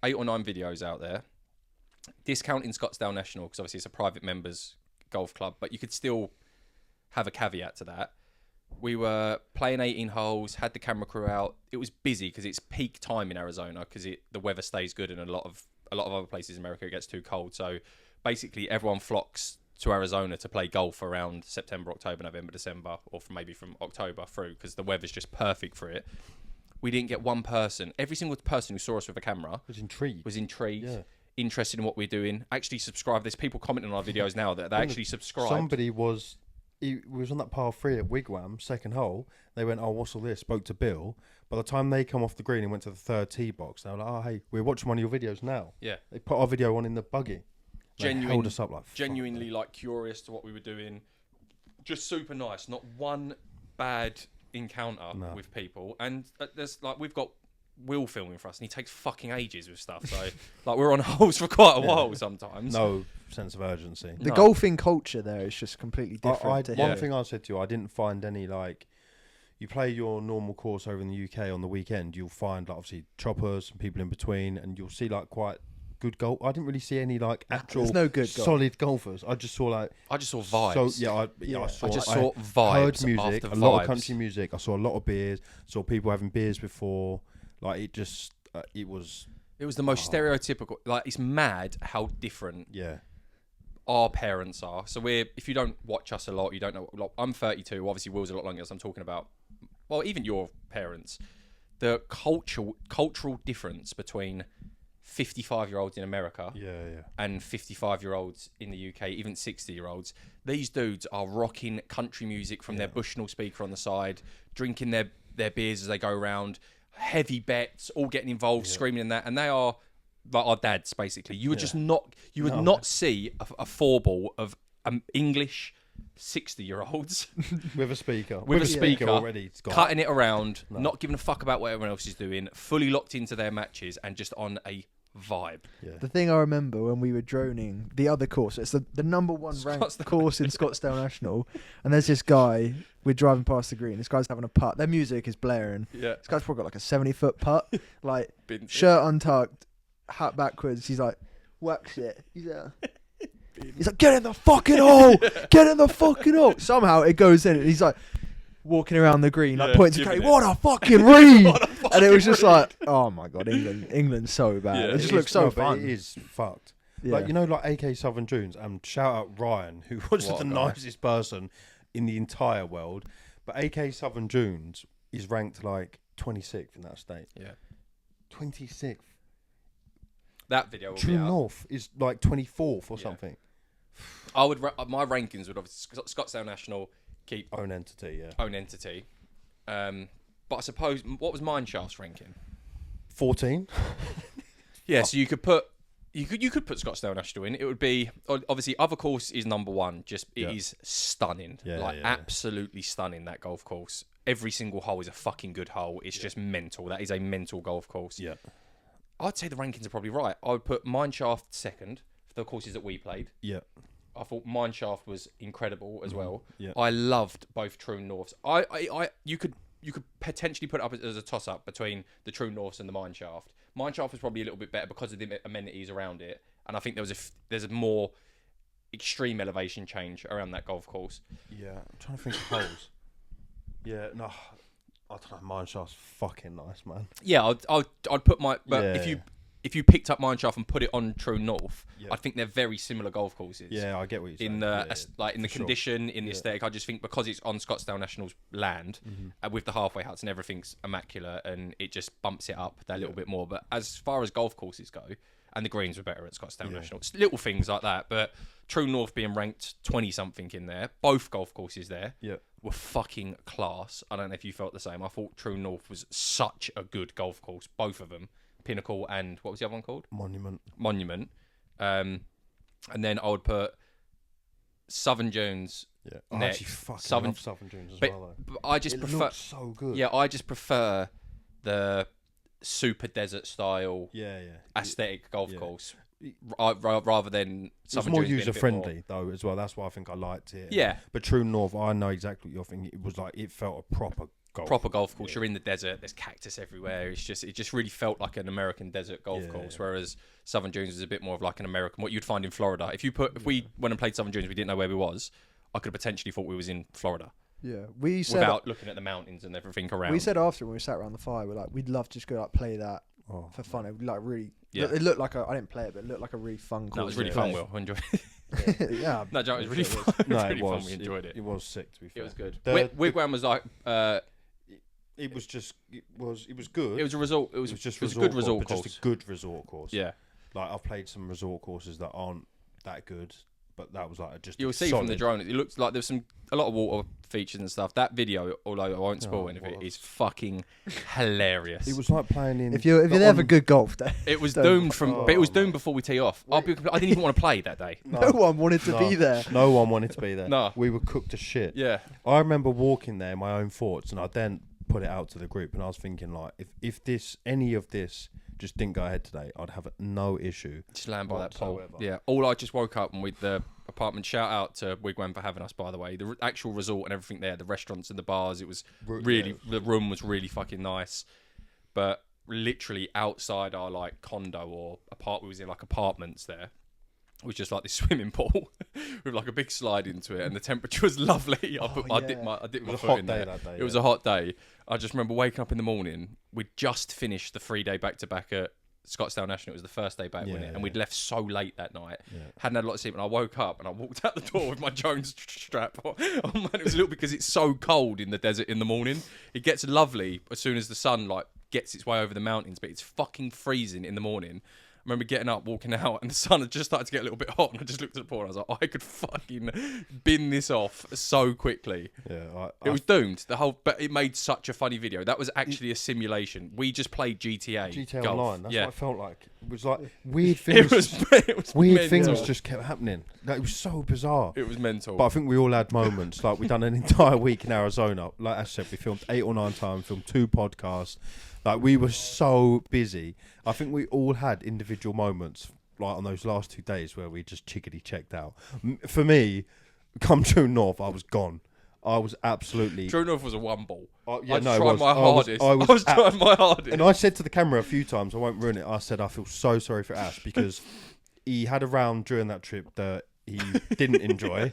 8 or 9 videos out there. Discounting Scottsdale National, because obviously it's a private members golf club, but you could still have a caveat to that. We were playing 18 holes, had the camera crew out. It was busy because it's peak time in Arizona because the weather stays good, and a lot of other places in America it gets too cold. So basically everyone flocks to Arizona to play golf around September, October, November, December, or from October through, because the weather's just perfect for it. We didn't get one person. Every single person who saw us with a camera was intrigued. Yeah. Interested in what we're doing, actually subscribe. There's people commenting on our videos now that they actually subscribe. Somebody was on that par 3 at Wigwam, second hole. They went, oh, what's all this? Spoke to Bill. By the time they come off the green and went to the 3rd tee box, they were like, oh, hey, we're watching one of your videos now. Yeah. They put our video on in the buggy. Held us up genuinely like curious to what we were doing. Just super nice. Not one bad encounter with people. And there's we've got Will filming for us, and he takes fucking ages with stuff. So we're on holes for quite a while sometimes. No sense of urgency. The golfing culture there is just completely different. One thing I said to you, I didn't find any you play your normal course over in the UK on the weekend, you'll find obviously choppers and people in between, and you'll see quite good golf. I didn't really see any actual solid golfers. I just saw vibes. I saw vibes. Heard music, a lot of country music. I saw a lot of beers. Saw people having beers before. It was the most stereotypical. It's mad how different our parents are. So if you don't watch us a lot, you don't know. I'm 32. Obviously, Will's a lot younger. So I'm talking about, even your parents. The cultural difference between 55-year-olds in America and 55-year-olds in the UK, even 60-year-olds. These dudes are rocking country music from their Bushnell speaker on the side, drinking their beers as they go around. Heavy bets, all getting involved, screaming in that, and they are our dads basically. You would not see a 4-ball of English 60-year-olds with a speaker already cutting it around, not giving a fuck about what everyone else is doing, fully locked into their matches and just on a vibe. The thing I remember when we were droning the other course, it's the number 1 ranked course in Scottsdale National, and there's this guy, we're driving past the green, this guy's having a putt, their music is blaring, this guy's probably got a 70-foot putt, shirt untucked, hat backwards, he's whacks it, he's like, get in the fucking hole, get in the fucking hole. Somehow it goes in, and he's walking around the green, pointing to Kate, what a fucking read! And it was just oh my god, England's so bad. It just looks so fun. It is fucked. AK Southern Dunes, shout out Ryan, who was the nicest person in the entire world. But AK Southern Dunes is ranked 26th in that state. Yeah. 26th. That video will True be out. North is like 24th or something. I would my rankings would obviously Scottsdale National keep own entity. But I suppose what was Mineshaft's ranking? 14. Yeah, so you could put Scottsdale National in. It would be obviously Other Course is number one. It is stunning, absolutely stunning. That golf course. Every single hole is a fucking good hole. It's just mental. That is a mental golf course. Yeah, I'd say the rankings are probably right. I would put Mineshaft second for the courses that we played. Yeah. I thought Mineshaft was incredible as well. Yeah. I loved both True Norths. You could potentially put it up as a toss-up between the True Norths and the Mineshaft. Mineshaft was probably a little bit better because of the amenities around it, and I think there's a more extreme elevation change around that golf course. Yeah, I'm trying to think of holes. Yeah, no, I don't know. Mineshaft's fucking nice, man. Yeah, I'd put if you picked up Mineshaft and put it on True North, I think they're very similar golf courses. Yeah, I get what you're saying. In the condition, in the aesthetic, I just think because it's on Scottsdale National's land, with the halfway huts and everything's immaculate, and it just bumps it up that little bit more. But as far as golf courses go, and the greens were better at Scottsdale National, it's little things like that. But True North being ranked 20-something in there, both golf courses there were fucking class. I don't know if you felt the same. I thought True North was such a good golf course, both of them. Pinnacle and what was the other one called? Monument. And then I would put Southern Dunes. Yeah, I actually fucking love Southern Dunes as well. Though. But I just it prefer. Looks so good. Yeah, I just prefer the super desert style. Aesthetic golf course. Rather than Southern Dunes. It's more user friendly though as well. That's why I think I liked it. Yeah. But True North, I know exactly what you're thinking. It was like it felt a proper golf course. You're in the desert. There's cactus everywhere. It just really felt like an American desert golf course. Whereas Southern Dunes is a bit more of like an American, what you'd find in Florida. If we went and played Southern Dunes, we didn't know where we was. I could have potentially thought we was in Florida. Yeah, we said without looking at the mountains and everything around. We said after when we sat around the fire, we're like, we'd love to just go like play that for fun. It would like really. Yeah. It looked like I didn't play it, but it looked like a really fun course. No, it was really fun. Will I enjoyed it. Yeah, no, John, it was really fun. It was really fun. We enjoyed it. It was sick to be fair. It was good. Wigwam was like. It was good. It was a resort. It was just a good resort course. Just a good resort course. Yeah. Like I've played some resort courses that aren't that good, but that was like just. You'll see from the drone. It looks like there's a lot of water features and stuff. That video, although I won't spoil anything, is fucking hilarious. It was like playing in. If you're there for good golf, it was doomed but it was doomed before we tee off. I didn't even want to play that day. No one wanted to be there. No one wanted to be there. No, we were cooked to shit. Yeah. I remember walking there, my own thoughts, and I then put it out to the group, and I was thinking like, if any of this just didn't go ahead today, I'd have no issue. Just land by that pole. Yeah. I just woke up and with the apartment. Shout out to Wigwam for having us, by the way. The actual resort and everything there, the restaurants and the bars. It was really the room was really fucking nice, but literally outside our like condo or we was in like apartments there. It was just like this swimming pool with like a big slide into it, and the temperature was lovely. I dipped my foot in there. It was a hot day. I just remember waking up in the morning. We'd just finished the 3-day back-to-back at Scottsdale National. It was the first day back, wasn't it? And we'd left so late that night. Hadn't had a lot of sleep, and I woke up and I walked out the door with my Jones strap on. Oh man, it was a little because it's so cold in the desert in the morning. It gets lovely as soon as the sun like gets its way over the mountains, but it's fucking freezing in the morning. I remember getting up, walking out, and the sun had just started to get a little bit hot, and I just looked at the pool and I was like, I could fucking bin this off so quickly. Yeah, it was doomed. But it made such a funny video. That was actually a simulation. We just played GTA Golf. Online. That's what I felt like. It was like weird things. it was weird mental. Things just kept happening. Like, it was so bizarre. It was mental. But I think we all had moments. Like we done an entire week in Arizona. Like Ash said, we filmed 8 or 9 times, filmed 2 podcasts. Like we were so busy. I think we all had individual moments, like on those last 2 days, where we just chickadee checked out. For me, come True North, I was gone. I was absolutely. True North was a one ball. I was trying my hardest. And I said to the camera a few times, I won't ruin it. I said I feel so sorry for Ash because he had a round during that trip that he didn't enjoy.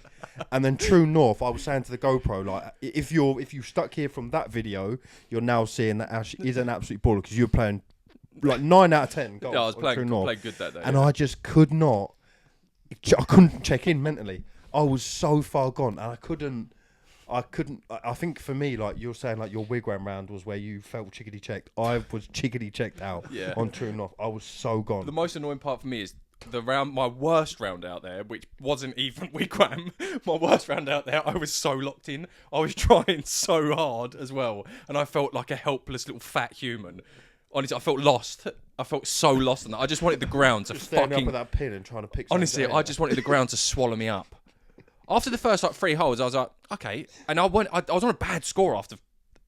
And then True North, I was saying to the GoPro, like, if you stuck here from that video, you're now seeing that Ash is an absolute baller because you're playing like 9 out of 10 golf. Yeah, I was playing True good that day. And I just couldn't check in mentally. I was so far gone, and I couldn't. I couldn't. I think for me, like you're saying, like your wigwam round was where you felt chickadee checked. I was chickadee checked out on true and off. I was so gone. The most annoying part for me is my worst round out there, which wasn't even wigwam. My worst round out there, I was so locked in. I was trying so hard as well, and I felt like a helpless little fat human. Honestly, I felt lost. I felt so lost in that. I just wanted the ground to just standing up with that pin and trying to pick. Honestly, I just wanted the ground to swallow me up. After the first 3 holes, I was like, okay, and I was on a bad score after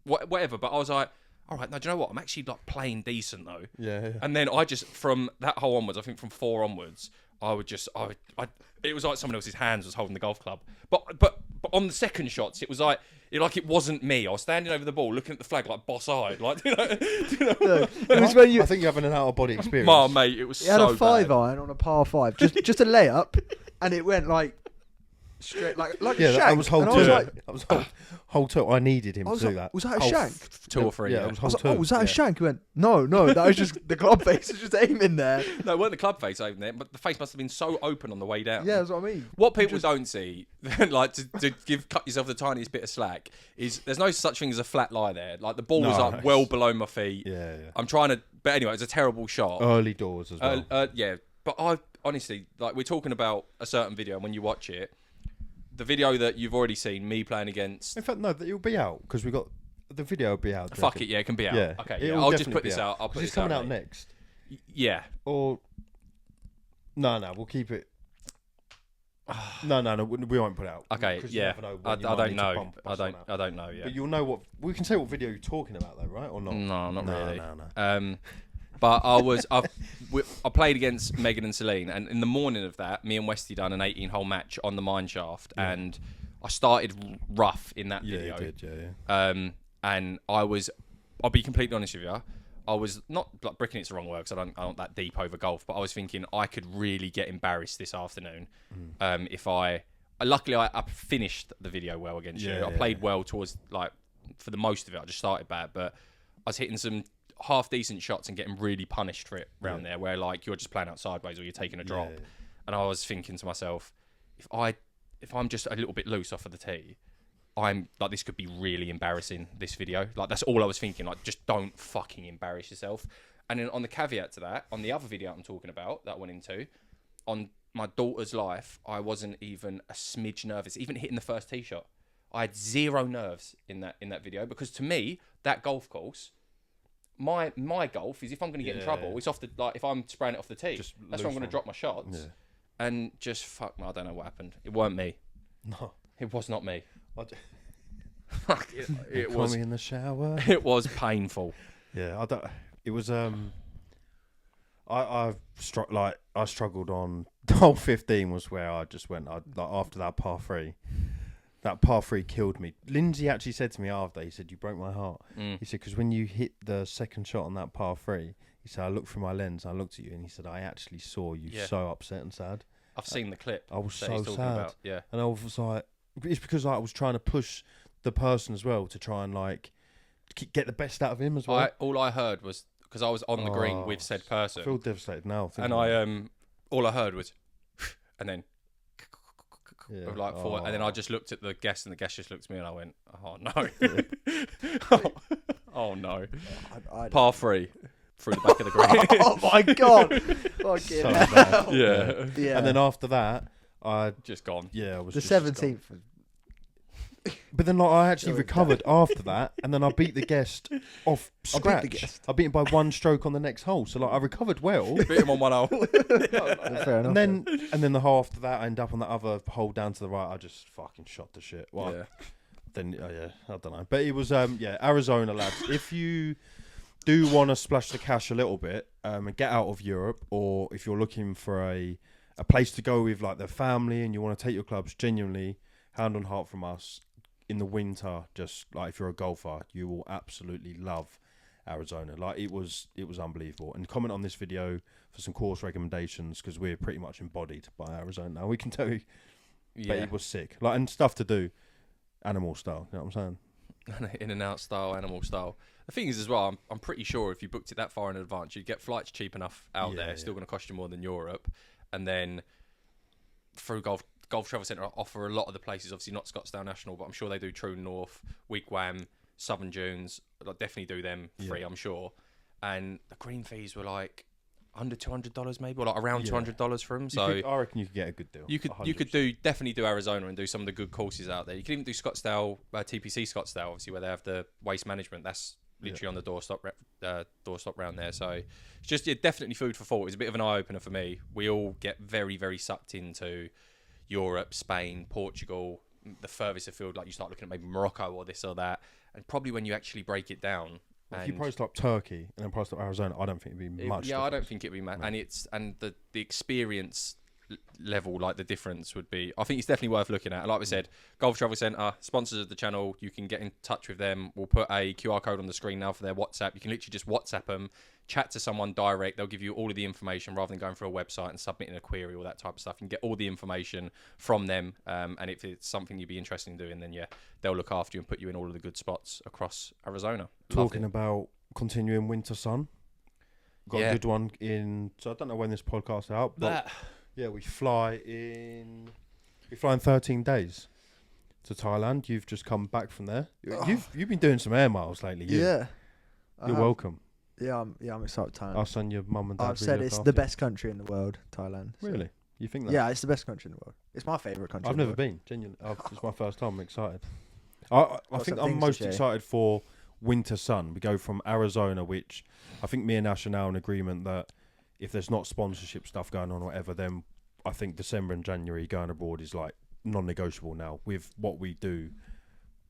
whatever, but I was like, all right, now do you know what? I'm actually like playing decent though. Yeah. And then I just from that hole onwards, I think from 4 onwards, it was like someone else's hands was holding the golf club. But on the second shots, it was like it wasn't me. I was standing over the ball, looking at the flag like boss-eyed, like No, it was when I think you're having an out-of-body experience. Oh, mate, it was so bad. He had a 5 bad. iron on a par 5, just a layup, and it went like straight, like a shank. That was hole 2. Like, that was hole 2. I needed him to do that. Was that a shank? 2 or 3. Yeah, it was hole 2. Was that a shank? He went, no, that was just the club face was just aiming there. No, it weren't the club face aiming there, but the face must have been so open on the way down. Yeah, that's what I mean. What people don't see, like to cut yourself the tiniest bit of slack, is there's no such thing as a flat lie there. Like the ball was up well below my feet. Yeah. I'm trying to, but anyway, it was a terrible shot. Early doors as well. Yeah, but I honestly, like we're talking about a certain video, and when you watch it, the video that you've already seen, me playing against. In fact, no, it'll be out because we got the video. Will be out. Fuck it, yeah, it can be out. Yeah, okay, yeah, I'll just put this out. I'll put it's this coming out, out next. Yeah. Or no, we'll keep it. No, we won't put it out. Okay, yeah. I don't know. I don't know. Yeah. But you'll know what we can say. What video you're talking about, though, right? Or not? No, not really. No. But I played against Megan and Celine, and in the morning of that, me and Westy done an 18-hole match on the mine shaft, and I started rough in that video. Yeah, you did, yeah. And I'll be completely honest with you, I was not like bricking. It's the wrong word because I'm not that deep over golf, but I was thinking I could really get embarrassed this afternoon if I. Luckily, I finished the video well against you. I played well towards for the most of it. I just started bad, but I was hitting some half decent shots and getting really punished for it round there, where you're just playing out sideways or you're taking a drop. And I was thinking to myself, if I'm just a little bit loose off of the tee, I'm like, this could be really embarrassing, this video. Like, that's all I was thinking. Like, just don't fucking embarrass yourself. And then on the caveat to that, on the other video I'm talking about that I went into, on my daughter's life, I wasn't even a smidge nervous, even hitting the first tee shot. I had zero nerves in that video, because to me, that golf course, my golf is, if I'm going to get in trouble, it's off the, if I'm spraying it off the tee, that's where I'm going to drop my shots. Yeah. And just fuck me, I don't know what happened. It weren't me. No. It was not me. It was me in the shower. It was painful. Yeah, it was I struggled on hole 15 was where I just went after that par 3. That par 3 killed me. Lindsay actually said to me after, he said, you broke my heart. He said, because when you hit the second shot on that par 3, he said, I looked through my lens, I looked at you, and he said, I actually saw you so upset and sad. I've seen the clip. I was that so he's talking sad. About. Yeah. And I was like, it's because I was trying to push the person as well to try and get the best out of him as well. All I heard was, because I was on the green with said person. I feel devastated now. And all I heard was, and then, and then I just looked at the guest, and the guest just looked at me, and I went, oh no. Oh no. Par 3 through the back of the green. Oh my god. Fucking so hell. Yeah. And then after that, I just gone. Yeah, I was the just 17th. But then I actually recovered after that, and then I beat the guest off scratch. I beat him by 1 stroke on the next hole, so I recovered well. Beat him on 1 hole. Fair enough. And then the hole after that, I ended up on that other hole down to the right. I just fucking shot the shit. Well, yeah. Then I don't know, but it was Arizona, lads. If you do want to splash the cash a little bit and get out of Europe, or if you're looking for a place to go with the family and you want to take your clubs, genuinely, hand on heart from us, in the winter, just if you're a golfer, you will absolutely love Arizona. It was unbelievable. And comment on this video for some course recommendations, because we're pretty much embodied by Arizona now. We can tell you, but it was sick. And stuff to do, animal style. You know what I'm saying? In and out style, animal style. The thing is as well, I'm pretty sure if you booked it that far in advance, you'd get flights cheap enough out there. It's still going to cost you more than Europe. And then through golf, Golf Travel Centre offer a lot of the places, obviously not Scottsdale National, but I'm sure they do True North, Wigwam, Southern Dunes. I'll definitely do them free, I'm sure. And the green fees were like under $200 maybe, or like around $200 for them. So I reckon you could get a good deal. You could 100%. Definitely do Arizona and do some of the good courses out there. You could even do Scottsdale, TPC Scottsdale, obviously, where they have the waste management. That's literally on the doorstop round there. So it's just definitely food for thought. It's a bit of an eye opener for me. We all get very, very sucked into Europe, Spain, Portugal, the furthest afield. Like you start looking at maybe Morocco or this or that, and probably when you actually break it down. If you post up Turkey and then post up Arizona, I don't think it'd be much. I don't think it'd be much. And the experience level, like the difference would be. I think it's definitely worth looking at. Like we said, Golf Travel Centre, sponsors of the channel. You can get in touch with them. We'll put a QR code on the screen now for their WhatsApp. You can literally just WhatsApp them, chat to someone direct. They'll give you all of the information rather than going through a website and submitting a query, all that type of stuff. You can get all the information from them. And if it's something you'd be interested in doing, then they'll look after you and put you in all of the good spots across Arizona. Talking about continuing winter sun, got a good one in. So I don't know when this podcast is out, but we fly in 13 days to Thailand. You've just come back from there. You've been doing some air miles lately. You're welcome. Yeah, I'm excited for Thailand. I'll send your mum and dad. I've said it's the best country in the world, Thailand. So. Really? You think that? Yeah, it's the best country in the world. It's my favourite country. I've never been. Genuinely, it's my first time. I'm excited. I think I'm most excited for winter sun. We go from Arizona, which I think me and Ash are now in agreement that if there's not sponsorship stuff going on or whatever, then I think December and January going abroad is like non-negotiable now with what we do,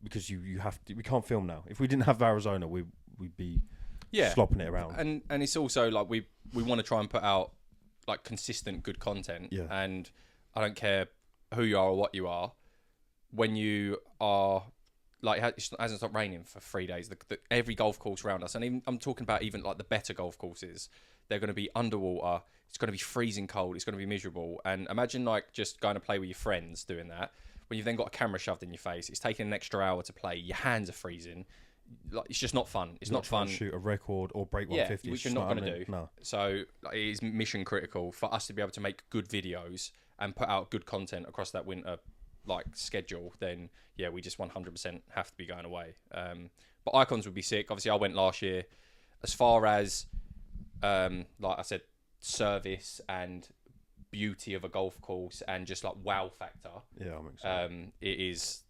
because you have to. We can't film now. If we didn't have Arizona, we'd be slopping it around. And it's also like we want to try and put out like consistent good content. Yeah. And I don't care who you are or what you are, when you are. Like, it hasn't stopped raining for 3 days. Every golf course around us, and even, I'm talking about even like the better golf courses, they're going to be underwater. It's going to be freezing cold. It's going to be miserable. And imagine like just going to play with your friends doing that. When you've then got a camera shoved in your face, it's taking an extra hour to play. Your hands are freezing. Like, it's just not fun. It's not fun. Shoot a record or break 150. Which you're not going to do. No. So like, it is mission critical for us to be able to make good videos and put out good content across that winter schedule. Then we just 100% have to be going away. But Icons would be sick. Obviously I went last year. As far as like I said, service and beauty of a golf course and just like wow factor, I'm excited. it is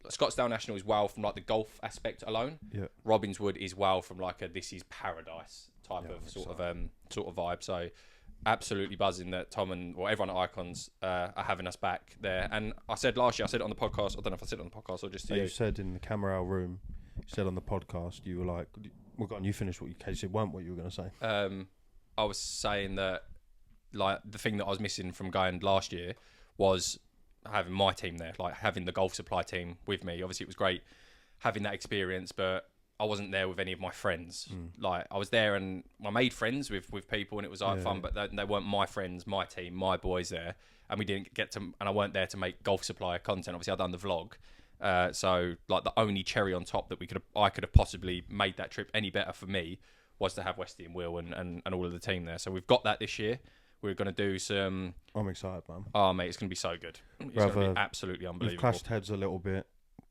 Scottsdale National is wow from like the golf aspect alone. Robbinswood is wow from like a this is paradise type of sort of vibe. So absolutely buzzing that Tom and everyone at Icons are having us back there. And I said last year, I said it on the podcast. I don't know if I said it on the podcast or just to you. You said in the camera room, you said on the podcast, you were like, well, go on, you finished what you weren't what you were going to say. I was saying that like the thing that I was missing from going last year was having my team there, like having the golf supply team with me. Obviously it was great having that experience, but I wasn't there with any of my friends. Like I was there and I made friends with people and it was fun, but they weren't my friends, my team, my boys there. And we didn't get to, and I weren't there to make golf supply content. Obviously I'd done the vlog. So like the only cherry on top that I could have possibly made that trip any better for me was to have Westy and Will and all of the team there. So we've got that this year. We're going to do some... I'm excited, man. Oh, mate, it's going to be so good. It's going to be absolutely unbelievable. We've clashed heads a little bit.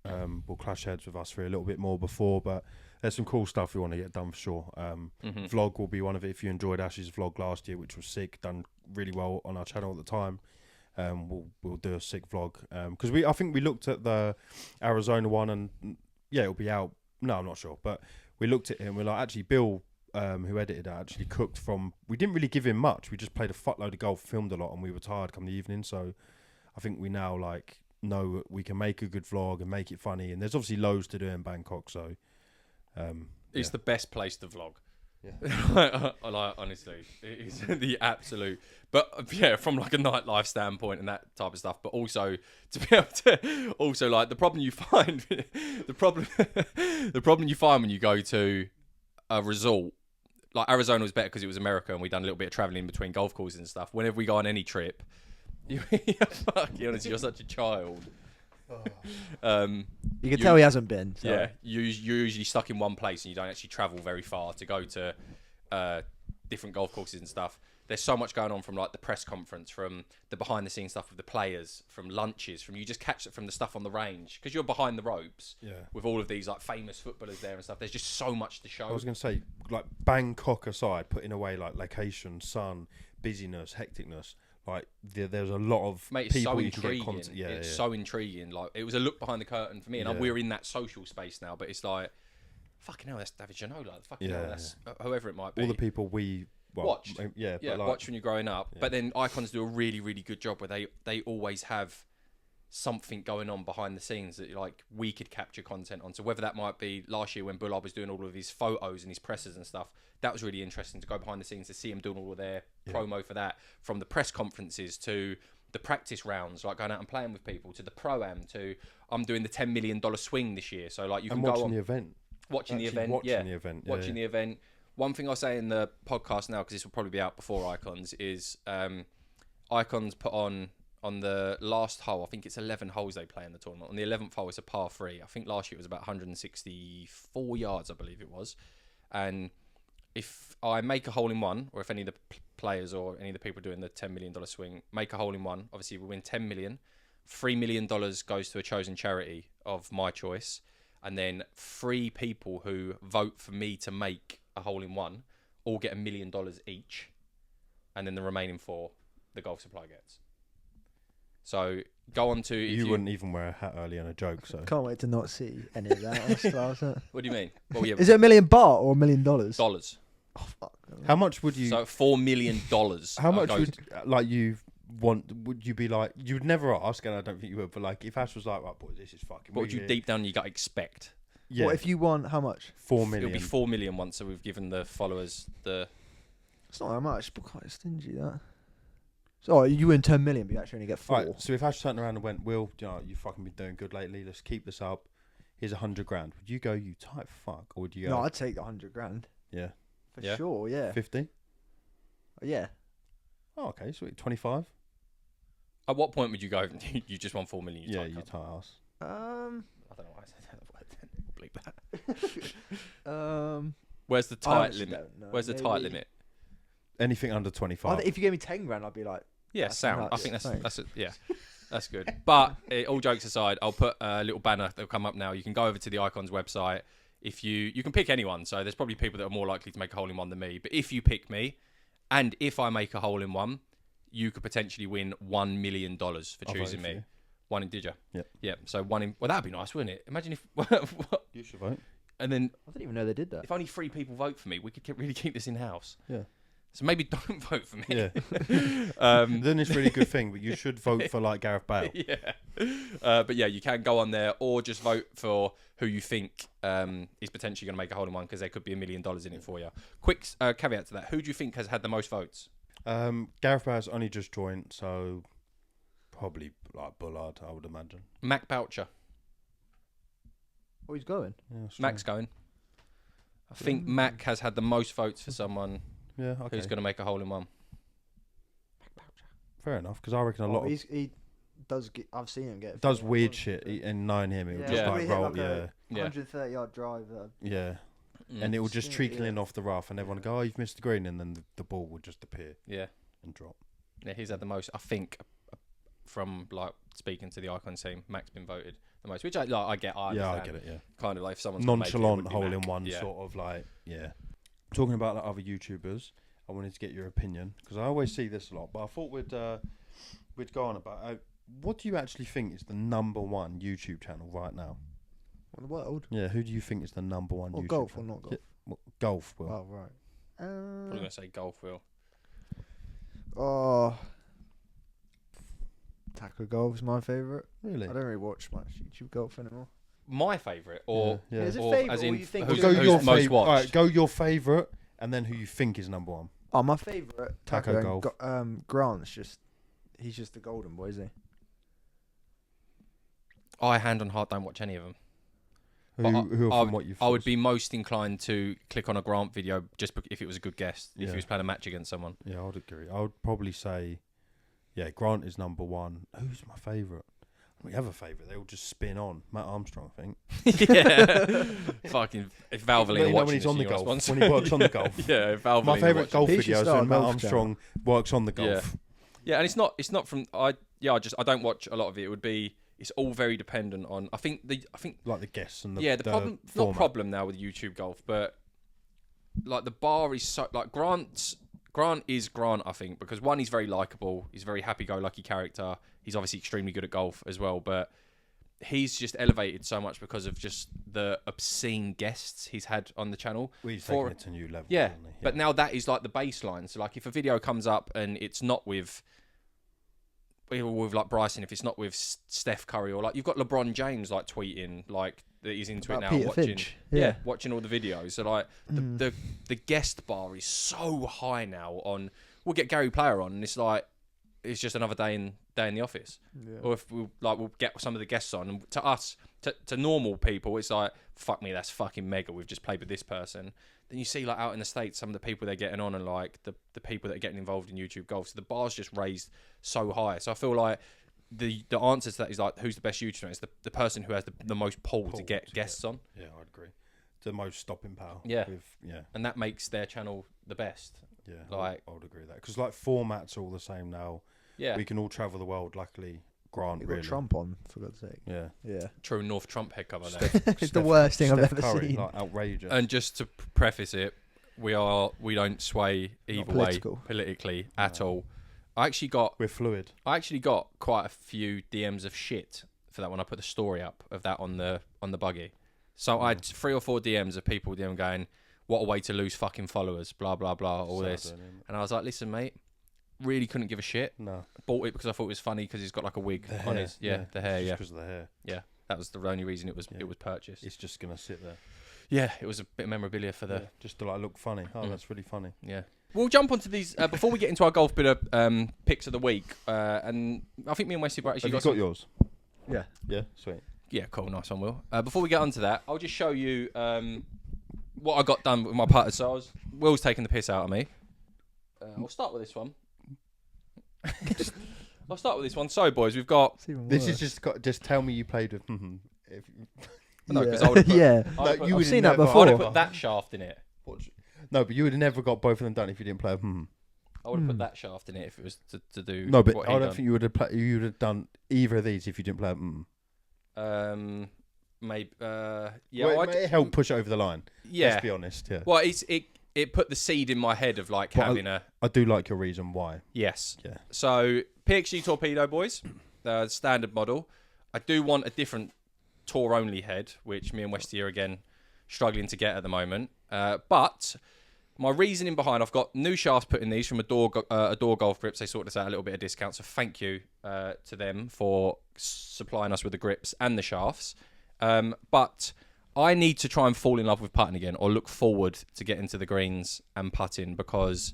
We'll clash heads with us for a little bit more before, but there's some cool stuff we want to get done for sure. Vlog will be one of it. If you enjoyed Ash's vlog last year, which was sick, done really well on our channel at the time, we'll do a sick vlog. Because I think we looked at the Arizona one and it'll be out. No, I'm not sure, but we looked at it and we're like, actually, Bill, who edited it, actually cooked from... We didn't really give him much. We just played a fuckload of golf, filmed a lot, and we were tired come the evening. So I think we now know we can make a good vlog and make it funny. And there's obviously loads to do in Bangkok. So it's the best place to vlog. Yeah. Honestly, it is the absolute. But from like a nightlife standpoint and that type of stuff. But also to be able to also like the problem you find when you go to a resort. Like Arizona was better because it was America and we'd done a little bit of traveling in between golf courses and stuff. Whenever we go on any trip, honestly, you're such a child. You can tell he hasn't been. So. Yeah, you're usually stuck in one place and you don't actually travel very far to go to different golf courses and stuff. there's so much going on from like the press conference, from the behind the scenes stuff with the players, from lunches, from you just catch it from the stuff on the range because you're behind the ropes with all of these like famous footballers there and stuff. There's just so much to show. I was going to say, like Bangkok aside, putting away like location, sun, busyness, hecticness, like there's a lot of people so you can get intriguing. It's so intriguing. Like it was a look behind the curtain for me, and we're in that social space now. But it's like, fucking hell, that's David Janot. Like fucking hell, that's whoever it might be. All the people we watched, but like, watch when you're growing up. But then Icons do a really, really good job where they always have something going on behind the scenes that like we could capture content on. So whether that might be last year when Bullard was doing all of his photos and his presses and stuff, that was really interesting to go behind the scenes to see him doing all of their promo for that, from the press conferences to the practice rounds, like going out and playing with people, to the Pro-Am, to I'm doing the $10 million swing this year. So like you can go on the event. Watching the event. One thing I'll say in the podcast now, because this will probably be out before Icons, is Icons put on the last hole, I think it's 11 holes they play in the tournament. On the 11th hole, it's a par 3. I think last year it was about 164 yards, I believe it was. And if I make a hole in one, or if any of the players or any of the people doing the $10 million swing make a hole in one, obviously we win $10 million. $3 million goes to a chosen charity of my choice. And then 3 people who vote for me to make a hole in one all get $1 million each. And then the remaining 4, the golf supply gets. So go on to... You wouldn't even wear a hat early on a joke, so... Can't wait to not see any of that. That's class, isn't it? What do you mean? Well, yeah, is it $1 million baht or $1 million? Dollars. Oh, fuck. How much would you... So $4 million. How much would, like, you want... Would you be like... You would never ask, and I don't think you would, but, like, if Ash was like, right, boy, this is fucking... What would you deep down you got to expect? Yeah. What if you won, how much? 4 million. It'll be 4 million once, so we've given the followers the... It's not that much, but quite stingy, that. So you win 10 million, but you actually only get 4. Right, so if Ash turned around and went, Will, you fucking been doing good lately, let's keep this up. Here's $100 grand. Would you go, you tight fuck, or would you go? No, I'd take the $100 grand. Yeah. For sure, yeah. 50? Yeah. Oh, okay, sweet. 25? At what point would you go? You just won 4 million. You tight ass. I don't know why I said that word. Bleep that. Where's the tight limit? Where's the tight limit? Anything under 25. If you gave me 10 grand, I'd be like, yeah, sound. I think that's yeah, that's good. But all jokes aside, I'll put a little banner that'll come up now. You can go over to the Icons website. If you can pick anyone. So there's probably people that are more likely to make a hole in one than me. But if you pick me, and if I make a hole in one, you could potentially win $1 million for choosing me. One in, did you? Yeah. Yeah. So one in. Well, that'd be nice, wouldn't it? Imagine if. You should vote. And then I didn't even know they did that. If only 3 people vote for me, we could really keep this in house. Yeah. So maybe don't vote for me. Yeah. Then it's a really good thing, but you should vote for like Gareth Bale. Yeah. But yeah, you can go on there or just vote for who you think is potentially going to make a hole in one, because there could be $1 million in it for you. Quick caveat to that: who do you think has had the most votes? Gareth Bale's only just joined, so probably like Bullard, I would imagine. Mac Boucher. Oh, he's going. Yeah, Mac's going. I think Mac has had the most votes for someone who's going to make a hole in one. Fair enough, because I reckon a lot of... He does get... I've seen him get... Does weird shit, and knowing him, it will just like roll, like 130-yard drive. Yeah. And it will just trickle in off the rough, and everyone will go, oh, you've missed the green, and then the ball will just appear. Yeah. And drop. Yeah, he's had the most, I think, from like speaking to the Icon team, Mac's been voted the most, which I get. I get it, yeah. Kind of like if someone's nonchalant hole in one, sort of like, Talking about like other YouTubers, I wanted to get your opinion, because I always see this a lot, but I thought we'd go on about what do you actually think is the number 1 YouTube channel right now in the world? Yeah, who do you think is the number 1 YouTube golf channel? Or not golf? Yeah, golf, Will. Oh, right. I'm going to say golf, Will. Oh, Taco Golf is my favourite. Really? I don't really watch much YouTube golf anymore. My favourite, or is it favourite? As in, you think who's your most watched? All right, go your favourite, and then who you think is number 1. Oh, my favourite Taco Golf. Grant's he's just the golden boy, is he? I hand on heart don't watch any of them. Who from what you've... I would be most inclined to click on a Grant video just if it was a good guest, if he was playing a match against someone. Yeah, I would agree. I would probably say, Grant is number 1. Who's my favourite? We have a favourite. They all just spin on. Matt Armstrong, I think. Yeah. Fucking if Valvoline when he's on the golf, when he works on the golf. Yeah, Valvoline. My favourite golf video videos when Matt Armstrong works on the golf. Yeah, and it's not from I don't watch a lot of it. It would be it's all very dependent on I think like the guests and the problem format. not problem now with YouTube golf, but like the bar is so like Grant is Grant, I think, because one, he's very likable, he's a very happy-go-lucky character, he's obviously extremely good at golf as well, but he's just elevated so much because of just the obscene guests he's had on the channel. Well, he's taken it to a new level. Yeah, but now that is like the baseline. So like if a video comes up and it's not with like Bryson, if it's not with Steph Curry, or like you've got LeBron James like tweeting like that he's into about it now, Peter watching Finch. watching all the videos. So like the guest bar is so high now. On we'll get Gary Player on, and it's like it's just another day in the office. Yeah. Or if we'll get some of the guests on, and to us, to normal people, it's like fuck me, that's fucking mega. We've just played with this person. Then you see like out in the States, some of the people they're getting on, and like the people that are getting involved in YouTube golf. So the bar's just raised so high. So I feel like the answer to that is like who's the best YouTuber? It's the person who has the most pull to get guests on. Yeah, I'd agree. The most stopping power. Yeah, and that makes their channel the best. Yeah, like I would agree with that, because like formats are all the same now. Yeah, we can all travel the world. Luckily, Grant You've really. got Trump on, for God's sake. Yeah. True North Trump head cover there. It's the worst thing I've ever Curry, seen. Like, outrageous. And just to preface it, we don't sway either way politically at all. We're fluid. I actually got quite a few DMs of shit for that when I put the story up of that on the buggy. So I had 3 or 4 DMs of people going, "What a way to lose fucking followers!" Blah blah blah, all this. And I was like, "Listen, mate, really couldn't give a shit. No, bought it because I thought it was funny because he's got like a wig on his the hair. Just because of the hair. Yeah, that was the only reason it was purchased. It's just gonna sit there. Yeah, it was a bit of memorabilia for the just to like look funny. Oh, that's really funny. Yeah. We'll jump onto these before we get into our Golfbidder picks of the week. And I think me and Wesley actually got yours. Yeah. Yeah, sweet. Yeah, cool, nice one, Will. Before we get onto that, I'll just show you what I got done with my putter. So Will's taking the piss out of me. I'll start with this one. I'll start with this one. So, boys, we've got. This is just tell me you played with. No, because I would. I've seen that before. I would have put that shaft in it. No, but you would have never got both of them done if you didn't play. I would have put that shaft in it if it was to do. No, but I don't think you would have you would have done either of these if you didn't play. Maybe. It helped push it over the line. Yeah. Let's be honest. Yeah. Well, it put the seed in my head of like having I do like your reason why. Yes. Yeah. So PXG Torpedo, boys, the standard model. I do want a different tour only head, which me and Westy are again struggling to get at the moment. But my reasoning behind, I've got new shafts put in these from Adore Golf Grips. They sorted us out a little bit of discount, so thank you to them for supplying us with the grips and the shafts. But I need to try and fall in love with putting again, or look forward to getting to the greens and putting, because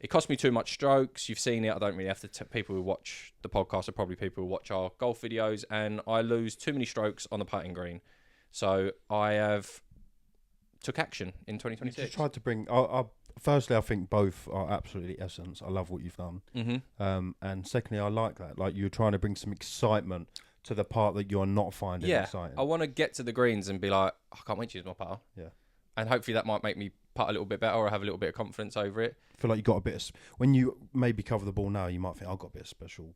it cost me too much strokes. You've seen it. I don't really have to. People who watch the podcast are probably people who watch our golf videos, and I lose too many strokes on the putting green. So I have took action in 2026. Just tried to bring. Firstly, I think both are absolutely essence. I love what you've done. Mm-hmm. And secondly, I like that. Like, you're trying to bring some excitement to the part that you're not finding exciting. I want to get to the greens and be like, I can't wait to use my putter. Yeah. And hopefully that might make me putt a little bit better, or have a little bit of confidence over it. I feel like you got a bit of, when you maybe cover the ball now, you might think, I've got a bit of special,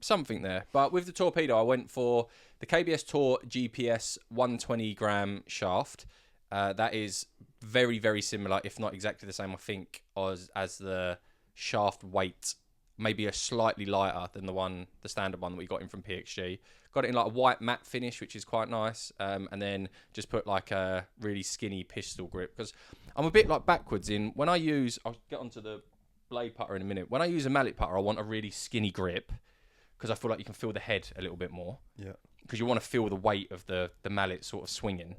something there. But with the Torpedo, I went for the KBS Tour GPS 120 gram shaft. That is very, very similar, if not exactly the same, I think, as the shaft weight. Maybe a slightly lighter than the standard one that we got in from PXG. Got it in like a white matte finish, which is quite nice. And then just put like a really skinny pistol grip, because I'm a bit like backwards in when I use. I'll get onto the blade putter in a minute. When I use a mallet putter, I want a really skinny grip, because I feel like you can feel the head a little bit more. Yeah. Because you want to feel the weight of the mallet sort of swinging.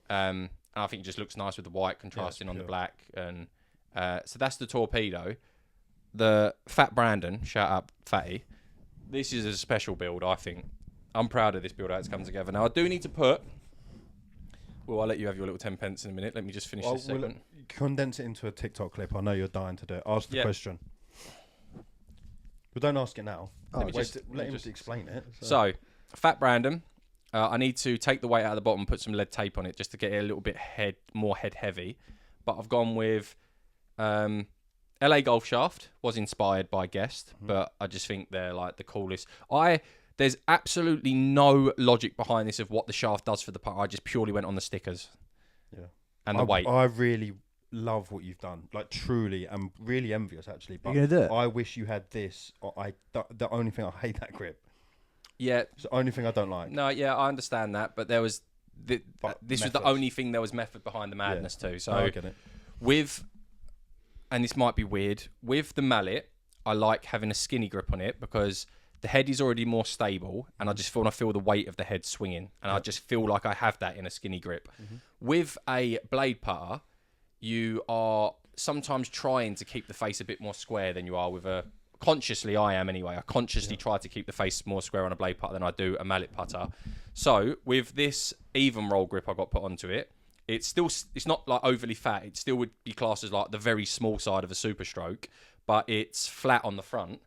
And I think it just looks nice with the white contrasting on the black. And so that's the Torpedo. The Fat Brandon, shout out Fatty. This is a special build, I think. I'm proud of this build, how it's come together. Now, I do need to put... Well, I'll let you have your little 10 pence in a minute. Let me just finish this segment. Condense it into a TikTok clip. I know you're dying to do it. Ask the question. But don't ask it now. Let him explain it. So, fat Brandon. I need to take the weight out of the bottom and put some lead tape on it just to get it a little bit more head heavy. But I've gone with LA Golf shaft. Was inspired by Guest, but I just think they're like the coolest. There's absolutely no logic behind this of what the shaft does for the putt. I just purely went on the stickers. Yeah. And the weight. I really love what you've done. Like, truly, I'm really envious, actually. But you're gonna do it? I wish you had this. The only thing, I hate that grip. Yeah. It's the only thing I don't like. No, yeah, I understand that. But there was... this was the only thing there was method behind the madness too. So I get it. And this might be weird, with the mallet, I like having a skinny grip on it because the head is already more stable and I just feel the weight of the head swinging and I just feel like I have that in a skinny grip. With a blade putter, you are sometimes trying to keep the face a bit more square than you are with a... Consciously, I am anyway. I consciously try to keep the face more square on a blade putter than I do a mallet putter. So, with this even roll grip I got put onto it, it's not like overly fat. It still would be classed as like the very small side of a super stroke, but it's flat on the front.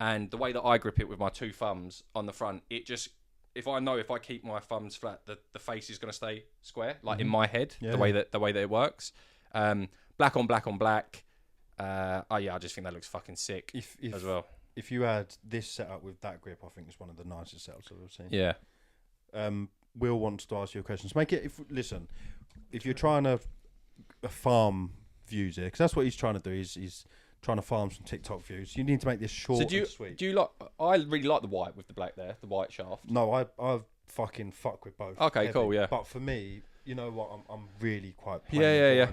And the way that I grip it with my two thumbs on the front, it just... If I keep my thumbs flat, the face is going to stay square, like in my head, the way that it works. Black on black on black. I just think that looks fucking sick as well. If you had this setup with that grip, I think it's one of the nicest setups I've ever seen. Yeah. Will wants to ask you a question. So listen, if you're trying to farm views here, because that's what he's trying to do. He's trying to farm some TikTok views. You need to make this short and sweet. Do you like? I really like the white with the black there, the white shaft. No, I fucking fuck with both. Okay, cool, yeah. But for me, you know what? I'm really quite plain. Yeah.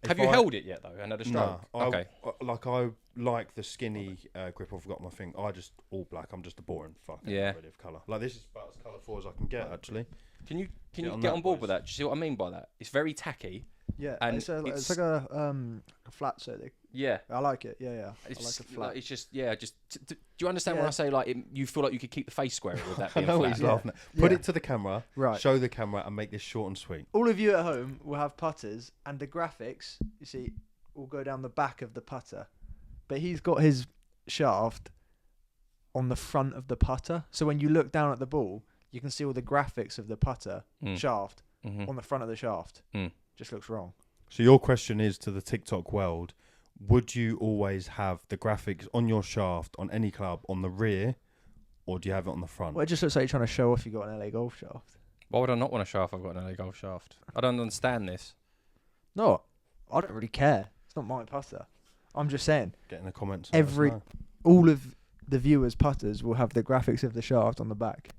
Have you held it yet though? Another stroke? Nah, okay. I like the skinny grip I've got on my thing. I just all black. I'm just a boring fucking red of colour. Like this is about as colourful as I can get actually. Can you get on board with that? Do you see what I mean by that? It's very tacky. Yeah, and it's like a flat setting. Yeah, I like it. Yeah. I like a flat. Like, it's just do you understand when I say like you feel like you could keep the face square with that being I know flat? He's laughing at. Put it to the camera. Right. Show the camera and make this short and sweet. All of you at home will have putters, and the graphics you see will go down the back of the putter, but he's got his shaft on the front of the putter. So when you look down at the ball, you can see all the graphics of the putter shaft on the front of the shaft. Just looks wrong. So your question is to the TikTok world, would you always have the graphics on your shaft on any club on the rear, or do you have it on the front? Well, it just looks like you're trying to show off you got an LA Golf shaft. Why would I not want a shaft? I've got an LA Golf shaft. I don't understand this. No, I don't really care. It's not my putter. I'm just saying. Get in the comments. All of the viewers' putters will have the graphics of the shaft on the back.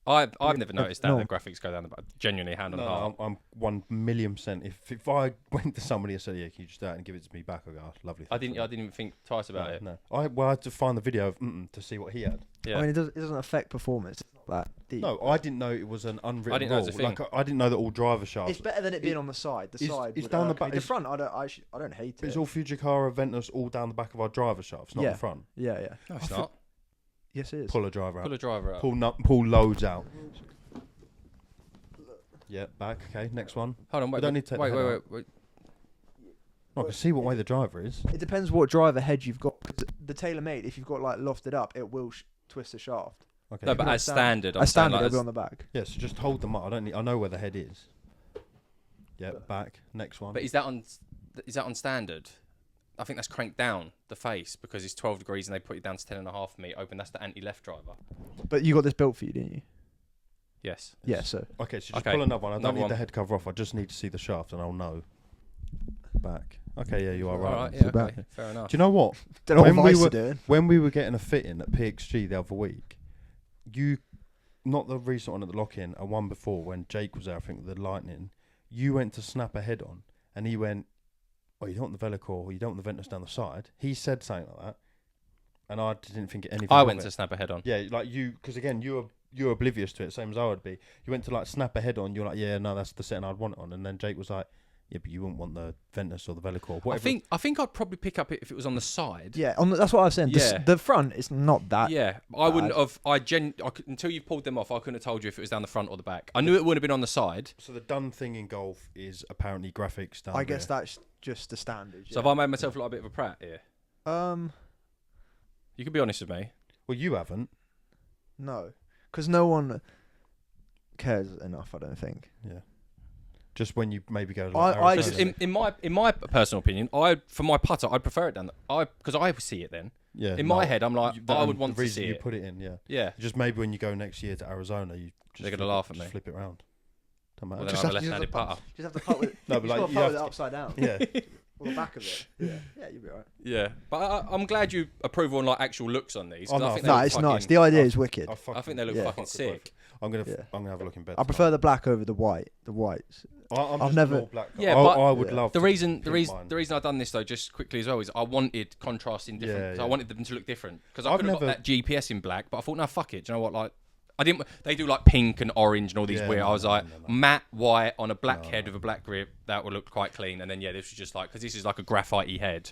I've never noticed that the graphics go down the back. Genuinely, hand on heart. I'm 1,000,000%. If I went to somebody and said, "Yeah, can you just do that and give it to me back?" I go, oh, "Lovely." I didn't even think twice about it. No, I had to find the video of to see what he had. Yeah. I mean, it doesn't affect performance. It's not that deep. No, I didn't know it was an unwritten rule. I didn't know it was a thing. Like I didn't know that all driver shafts. It's better than it being on the side. The side. It's down the back. The front. I don't hate it. It's all Fujikara, Ventus, all down the back of our driver shafts, not the front. Yeah. No, it's not. Yes, it is. Pull a driver out. Pull loads out. Yeah, back. Okay, next one. Hold on, wait. We don't need to wait. I can see what way the driver is. It depends what driver head you've got. The TaylorMade, if you've got like lofted up, it will twist the shaft. Okay. No, but as standard, it'll be on the back. Yeah, so just hold them up. I know where the head is. Yeah, back. Next one. But is that on standard? I think that's cranked down the face because it's 12 degrees and they put it down to 10.5 for me. Open. That's the anti-left driver. But you got this built for you, didn't you? Yes. Yeah, so... Okay, so just pull another one. I don't need the head cover off. I just need to see the shaft and I'll know. Back. Okay, yeah, you are right. All right, yeah, okay. Fair enough. Do you know what? When we were getting a fit-in at PXG the other week, not the recent one at the lock-in, and one before when Jake was there, I think, with the Lightning, you went to snap a head on and he went, "Oh, you don't want the Velicor, or you don't want the Ventus down the side." He said something like that. And I didn't think anything I went to snap a head on. Yeah, like because again, you're oblivious to it, same as I would be. You went to like snap a head on, you're like, yeah, no, that's the setting I'd want it on. And then Jake was like, yeah, but you wouldn't want the Ventus or the Velicor. Whatever. I think I'd probably pick up it if it was on the side. Yeah, that's what I was saying. Yeah. The front is not that. Yeah, I wouldn't have. Until you pulled them off, I couldn't have told you if it was down the front or the back. I knew it would have been on the side. So the done thing in golf is apparently graphics down I guess that's just the standard. So have I made myself look like a bit of a prat here? You can be honest with me. Well, you haven't. No, because no one cares enough. I don't think. Yeah. Just when you maybe go. I just in my personal opinion, for my putter, I'd prefer it down because I see it then. Yeah. In my head, I'm like, I would want to see you it. Put it in, yeah. Yeah. Just maybe when you go next year to Arizona, they're gonna laugh at me. Flip it around. Well, then I have a left-handed putter. Just have to putt with. No, but like you have to upside down. Yeah. Or the back of it. Yeah. Yeah, you'll be alright. Yeah, but I'm glad you approve on like actual looks on these. No, it's nice. The idea is wicked. I think they look fucking sick. I'm gonna have a look in bed. I prefer the black over the white. The whites. I've never. Black guy. Yeah, but I would love. The reason I've done this though, just quickly as well, is I wanted contrasting different. So I wanted them to look different because I could have got that GPS in black, but I thought, no, fuck it. Do you know what? Like, I didn't. They do like pink and orange and all these weird. I was like matte white on a black head with a black grip. That would look quite clean. And then this was just like, because this is like a graphite-y head.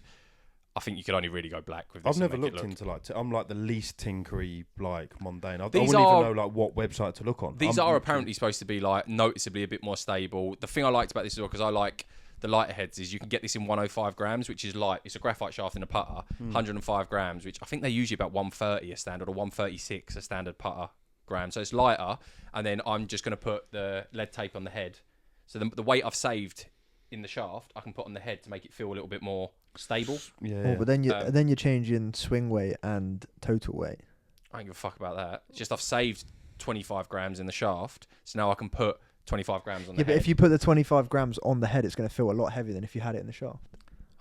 I think you could only really go black with this. I've never looked into I'm like the least tinkery, like mundane. I wouldn't even know like what website to look on. These are apparently supposed to be like noticeably a bit more stable. The thing I liked about this as well, because I like the lighter heads, is you can get this in 105 grams, which is light. It's a graphite shaft in a putter, 105 grams, which I think they usually about 130 a standard or 136 a standard putter gram. So it's lighter, and then I'm just going to put the lead tape on the head. So the weight I've saved in the shaft, I can put on the head to make it feel a little bit more stable. Yeah. But then you're changing swing weight and total weight. I don't give a fuck about that. It's just I've saved 25 grams in the shaft, so now I can put 25 grams on the head. Yeah, but if you put the 25 grams on the head, it's going to feel a lot heavier than if you had it in the shaft.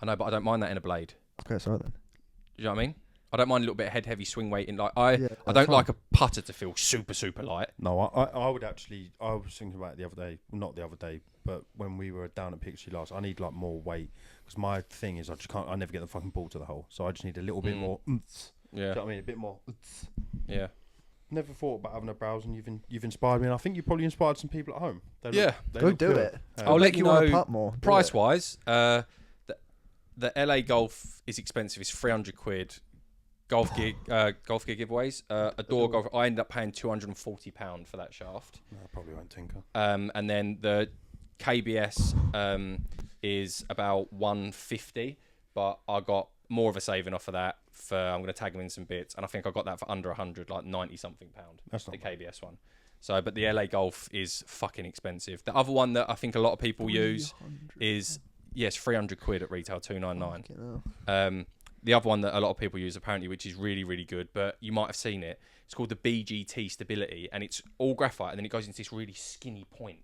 I know, but I don't mind that in a blade. Okay, sorry then. Do you know what I mean? I don't mind a little bit of head-heavy swing weight in. Like I don't like a putter to feel super, super light. No, I would actually. I was thinking about it the other day. Not the other day, but when we were down at PXG last, I need like more weight because my thing is I just can't. I never get the fucking ball to the hole, so I just need a little bit more. Yeah. Do you know what I mean? A bit more. Yeah. Never thought about having a browse, and you've inspired me, and I think you probably inspired some people at home. They look do it. I'll let you know. Putt more. Price-wise, the LA Golf is expensive. It's £300. Golf gear giveaways. Adore Golf. I ended up paying £240 for that shaft. No, I probably won't tinker. And then the KBS is about £150, but I got more of a saving off of that. I'm going to tag them in some bits, and I think I got that for under 100, like 90 something pound. That's not the KBS one. So, but the LA Golf is fucking expensive. The other one that I think a lot of people use is £300 at retail, $299. The other one that a lot of people use apparently, which is really, really good, but you might have seen it. It's called the BGT Stability, and it's all graphite, and then it goes into this really skinny point.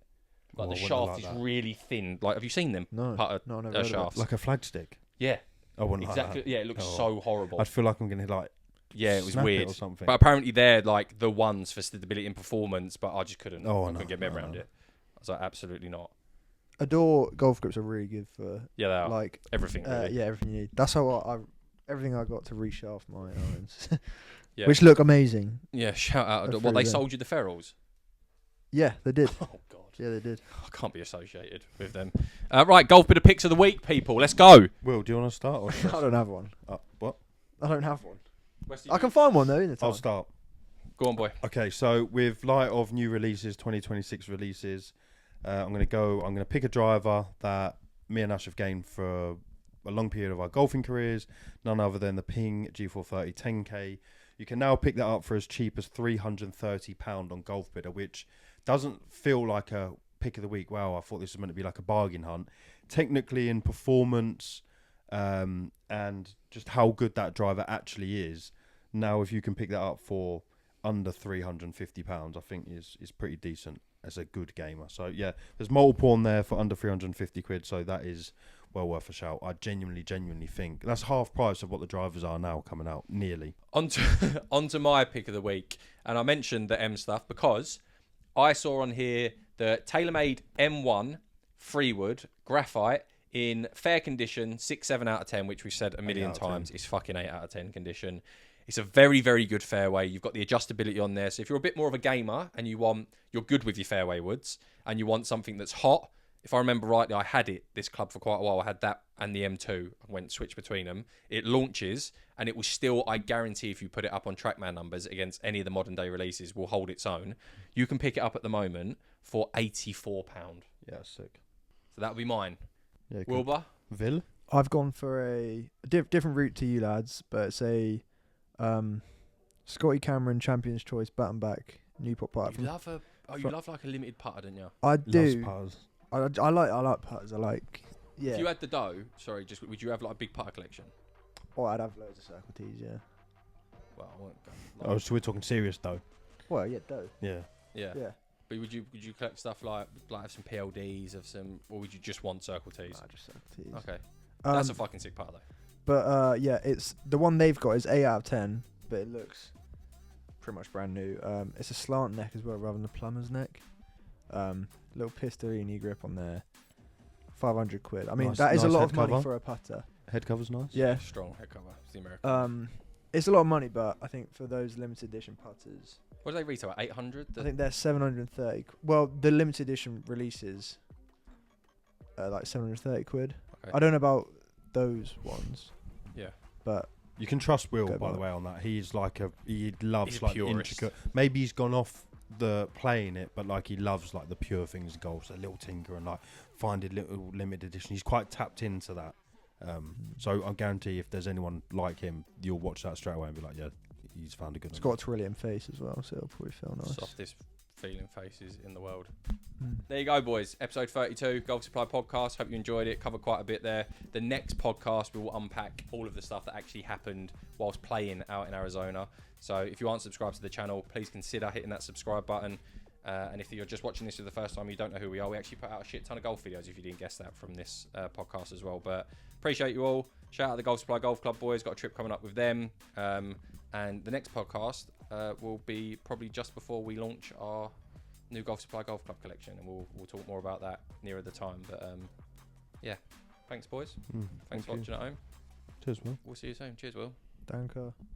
Like the shaft is really thin. Like, have you seen them? No, never shafts. Like a flagstick. Yeah. I wouldn't exactly. Like that. Yeah, it looks so horrible. I'd feel like I'm gonna like. Yeah, it was weird. Or something. But apparently they're like the ones for stability and performance, but I just couldn't. I couldn't get my head around it. I was like, absolutely not. Adore golf grips are really good for they are. Like everything. Really. Everything you need. That's how everything I got to reshaft my irons, which look amazing. Yeah, shout out. What they sold you the ferrules? Yeah, they did. Oh god. Yeah, they did. I can't be associated with them. Right, Golfbidder picks of the week, people. Let's go. Will, do you want to start? Or I don't have one. What? I don't have one. I can find one though in the time. I'll start. Go on, boy. Okay, so with light of new releases, 2026 releases, I'm going to pick a driver that me and Ash have gained for a long period of our golfing careers, none other than the Ping G430 10K. You can now pick that up for as cheap as £330 on Golfbidder, which doesn't feel like a pick of the week. Wow, I thought this was meant to be like a bargain hunt. Technically, in performance and just how good that driver actually is, now if you can pick that up for under £350, I think is pretty decent as a good gamer. So yeah, there's multiple on there for under £350, so that is well worth a shout. I genuinely think that's half price of what the drivers are now coming out, nearly. Onto my pick of the week, and I mentioned the M stuff because I saw on here the TaylorMade M1 Freewood graphite in fair condition, 6-7 out of 10, which we've said a million times is fucking 8 out of 10 condition. It's a very, very good fairway. You've got the adjustability on there. So if you're a bit more of a gamer and you're good with your fairway woods and you want something that's hot, if I remember rightly, I had this club for quite a while. I had that and the M2. I went switch between them. It launches and it will still, I guarantee if you put it up on TrackMan numbers against any of the modern day releases, will hold its own. You can pick it up at the moment for £84. Yeah, sick. So that would be mine. Yeah, Wilbur? Vil? I've gone for a different route to you lads, but it's a Scotty Cameron Champions Choice button back Newport putter. You love like a limited putter, don't you? I do. Loves I like putters. I like. Yeah. If you had the dough, would you have like a big putter collection? Oh, I'd have loads of Circle T's. Yeah. Well, I won't go. Oh, so we're talking serious dough. Well, yeah, dough. Yeah. Yeah. But would you collect stuff like have some PLDs or would you just want Circle T's? Nah, just Circle T's. Okay. That's a fucking sick putter though. But yeah, it's the one they've got is 8 out of 10, but it looks pretty much brand new. It's a slant neck as well rather than a plumber's neck. Little Pistolini grip on there. 500 quid. I mean, that is a lot of money for a putter. Head cover's nice. Yeah. Strong head cover. It's the American. It's a lot of money, but I think for those limited edition putters, what do they retail at? 800? I think they're 730. Well, the limited edition releases like 730 quid. Okay. I don't know about those ones. Yeah. But you can trust Will, by the way, on that. He loves like intricate. Maybe he's gone off the playing it, but like he loves like the pure things of golf, so a little tinker and like finding little limited edition. He's quite tapped into that. So I guarantee if there's anyone like him, you'll watch that straight away and be like, yeah, he's found a good one. It's got a Trillium face as well, so it'll probably feel nice. Softest feeling faces in the world. There you go, boys. Episode 32, Golf Supply Podcast. Hope you enjoyed it. Covered quite a bit there. The next podcast, we will unpack all of the stuff that actually happened whilst playing out in Arizona. So if you aren't subscribed to the channel, please consider hitting that subscribe button. And if you're just watching this for the first time, you don't know who we are, we actually put out a shit ton of golf videos, if you didn't guess that from this podcast as well. But appreciate you all. Shout out the Golf Supply Golf Club boys. Got a trip coming up with them. And the next podcast will be probably just before we launch our new Golf Supply Golf Club collection, and we'll talk more about that nearer the time. But yeah, thanks boys. Thanks for watching at home. Cheers, Will. We'll see you soon. Cheers, Will. Danke.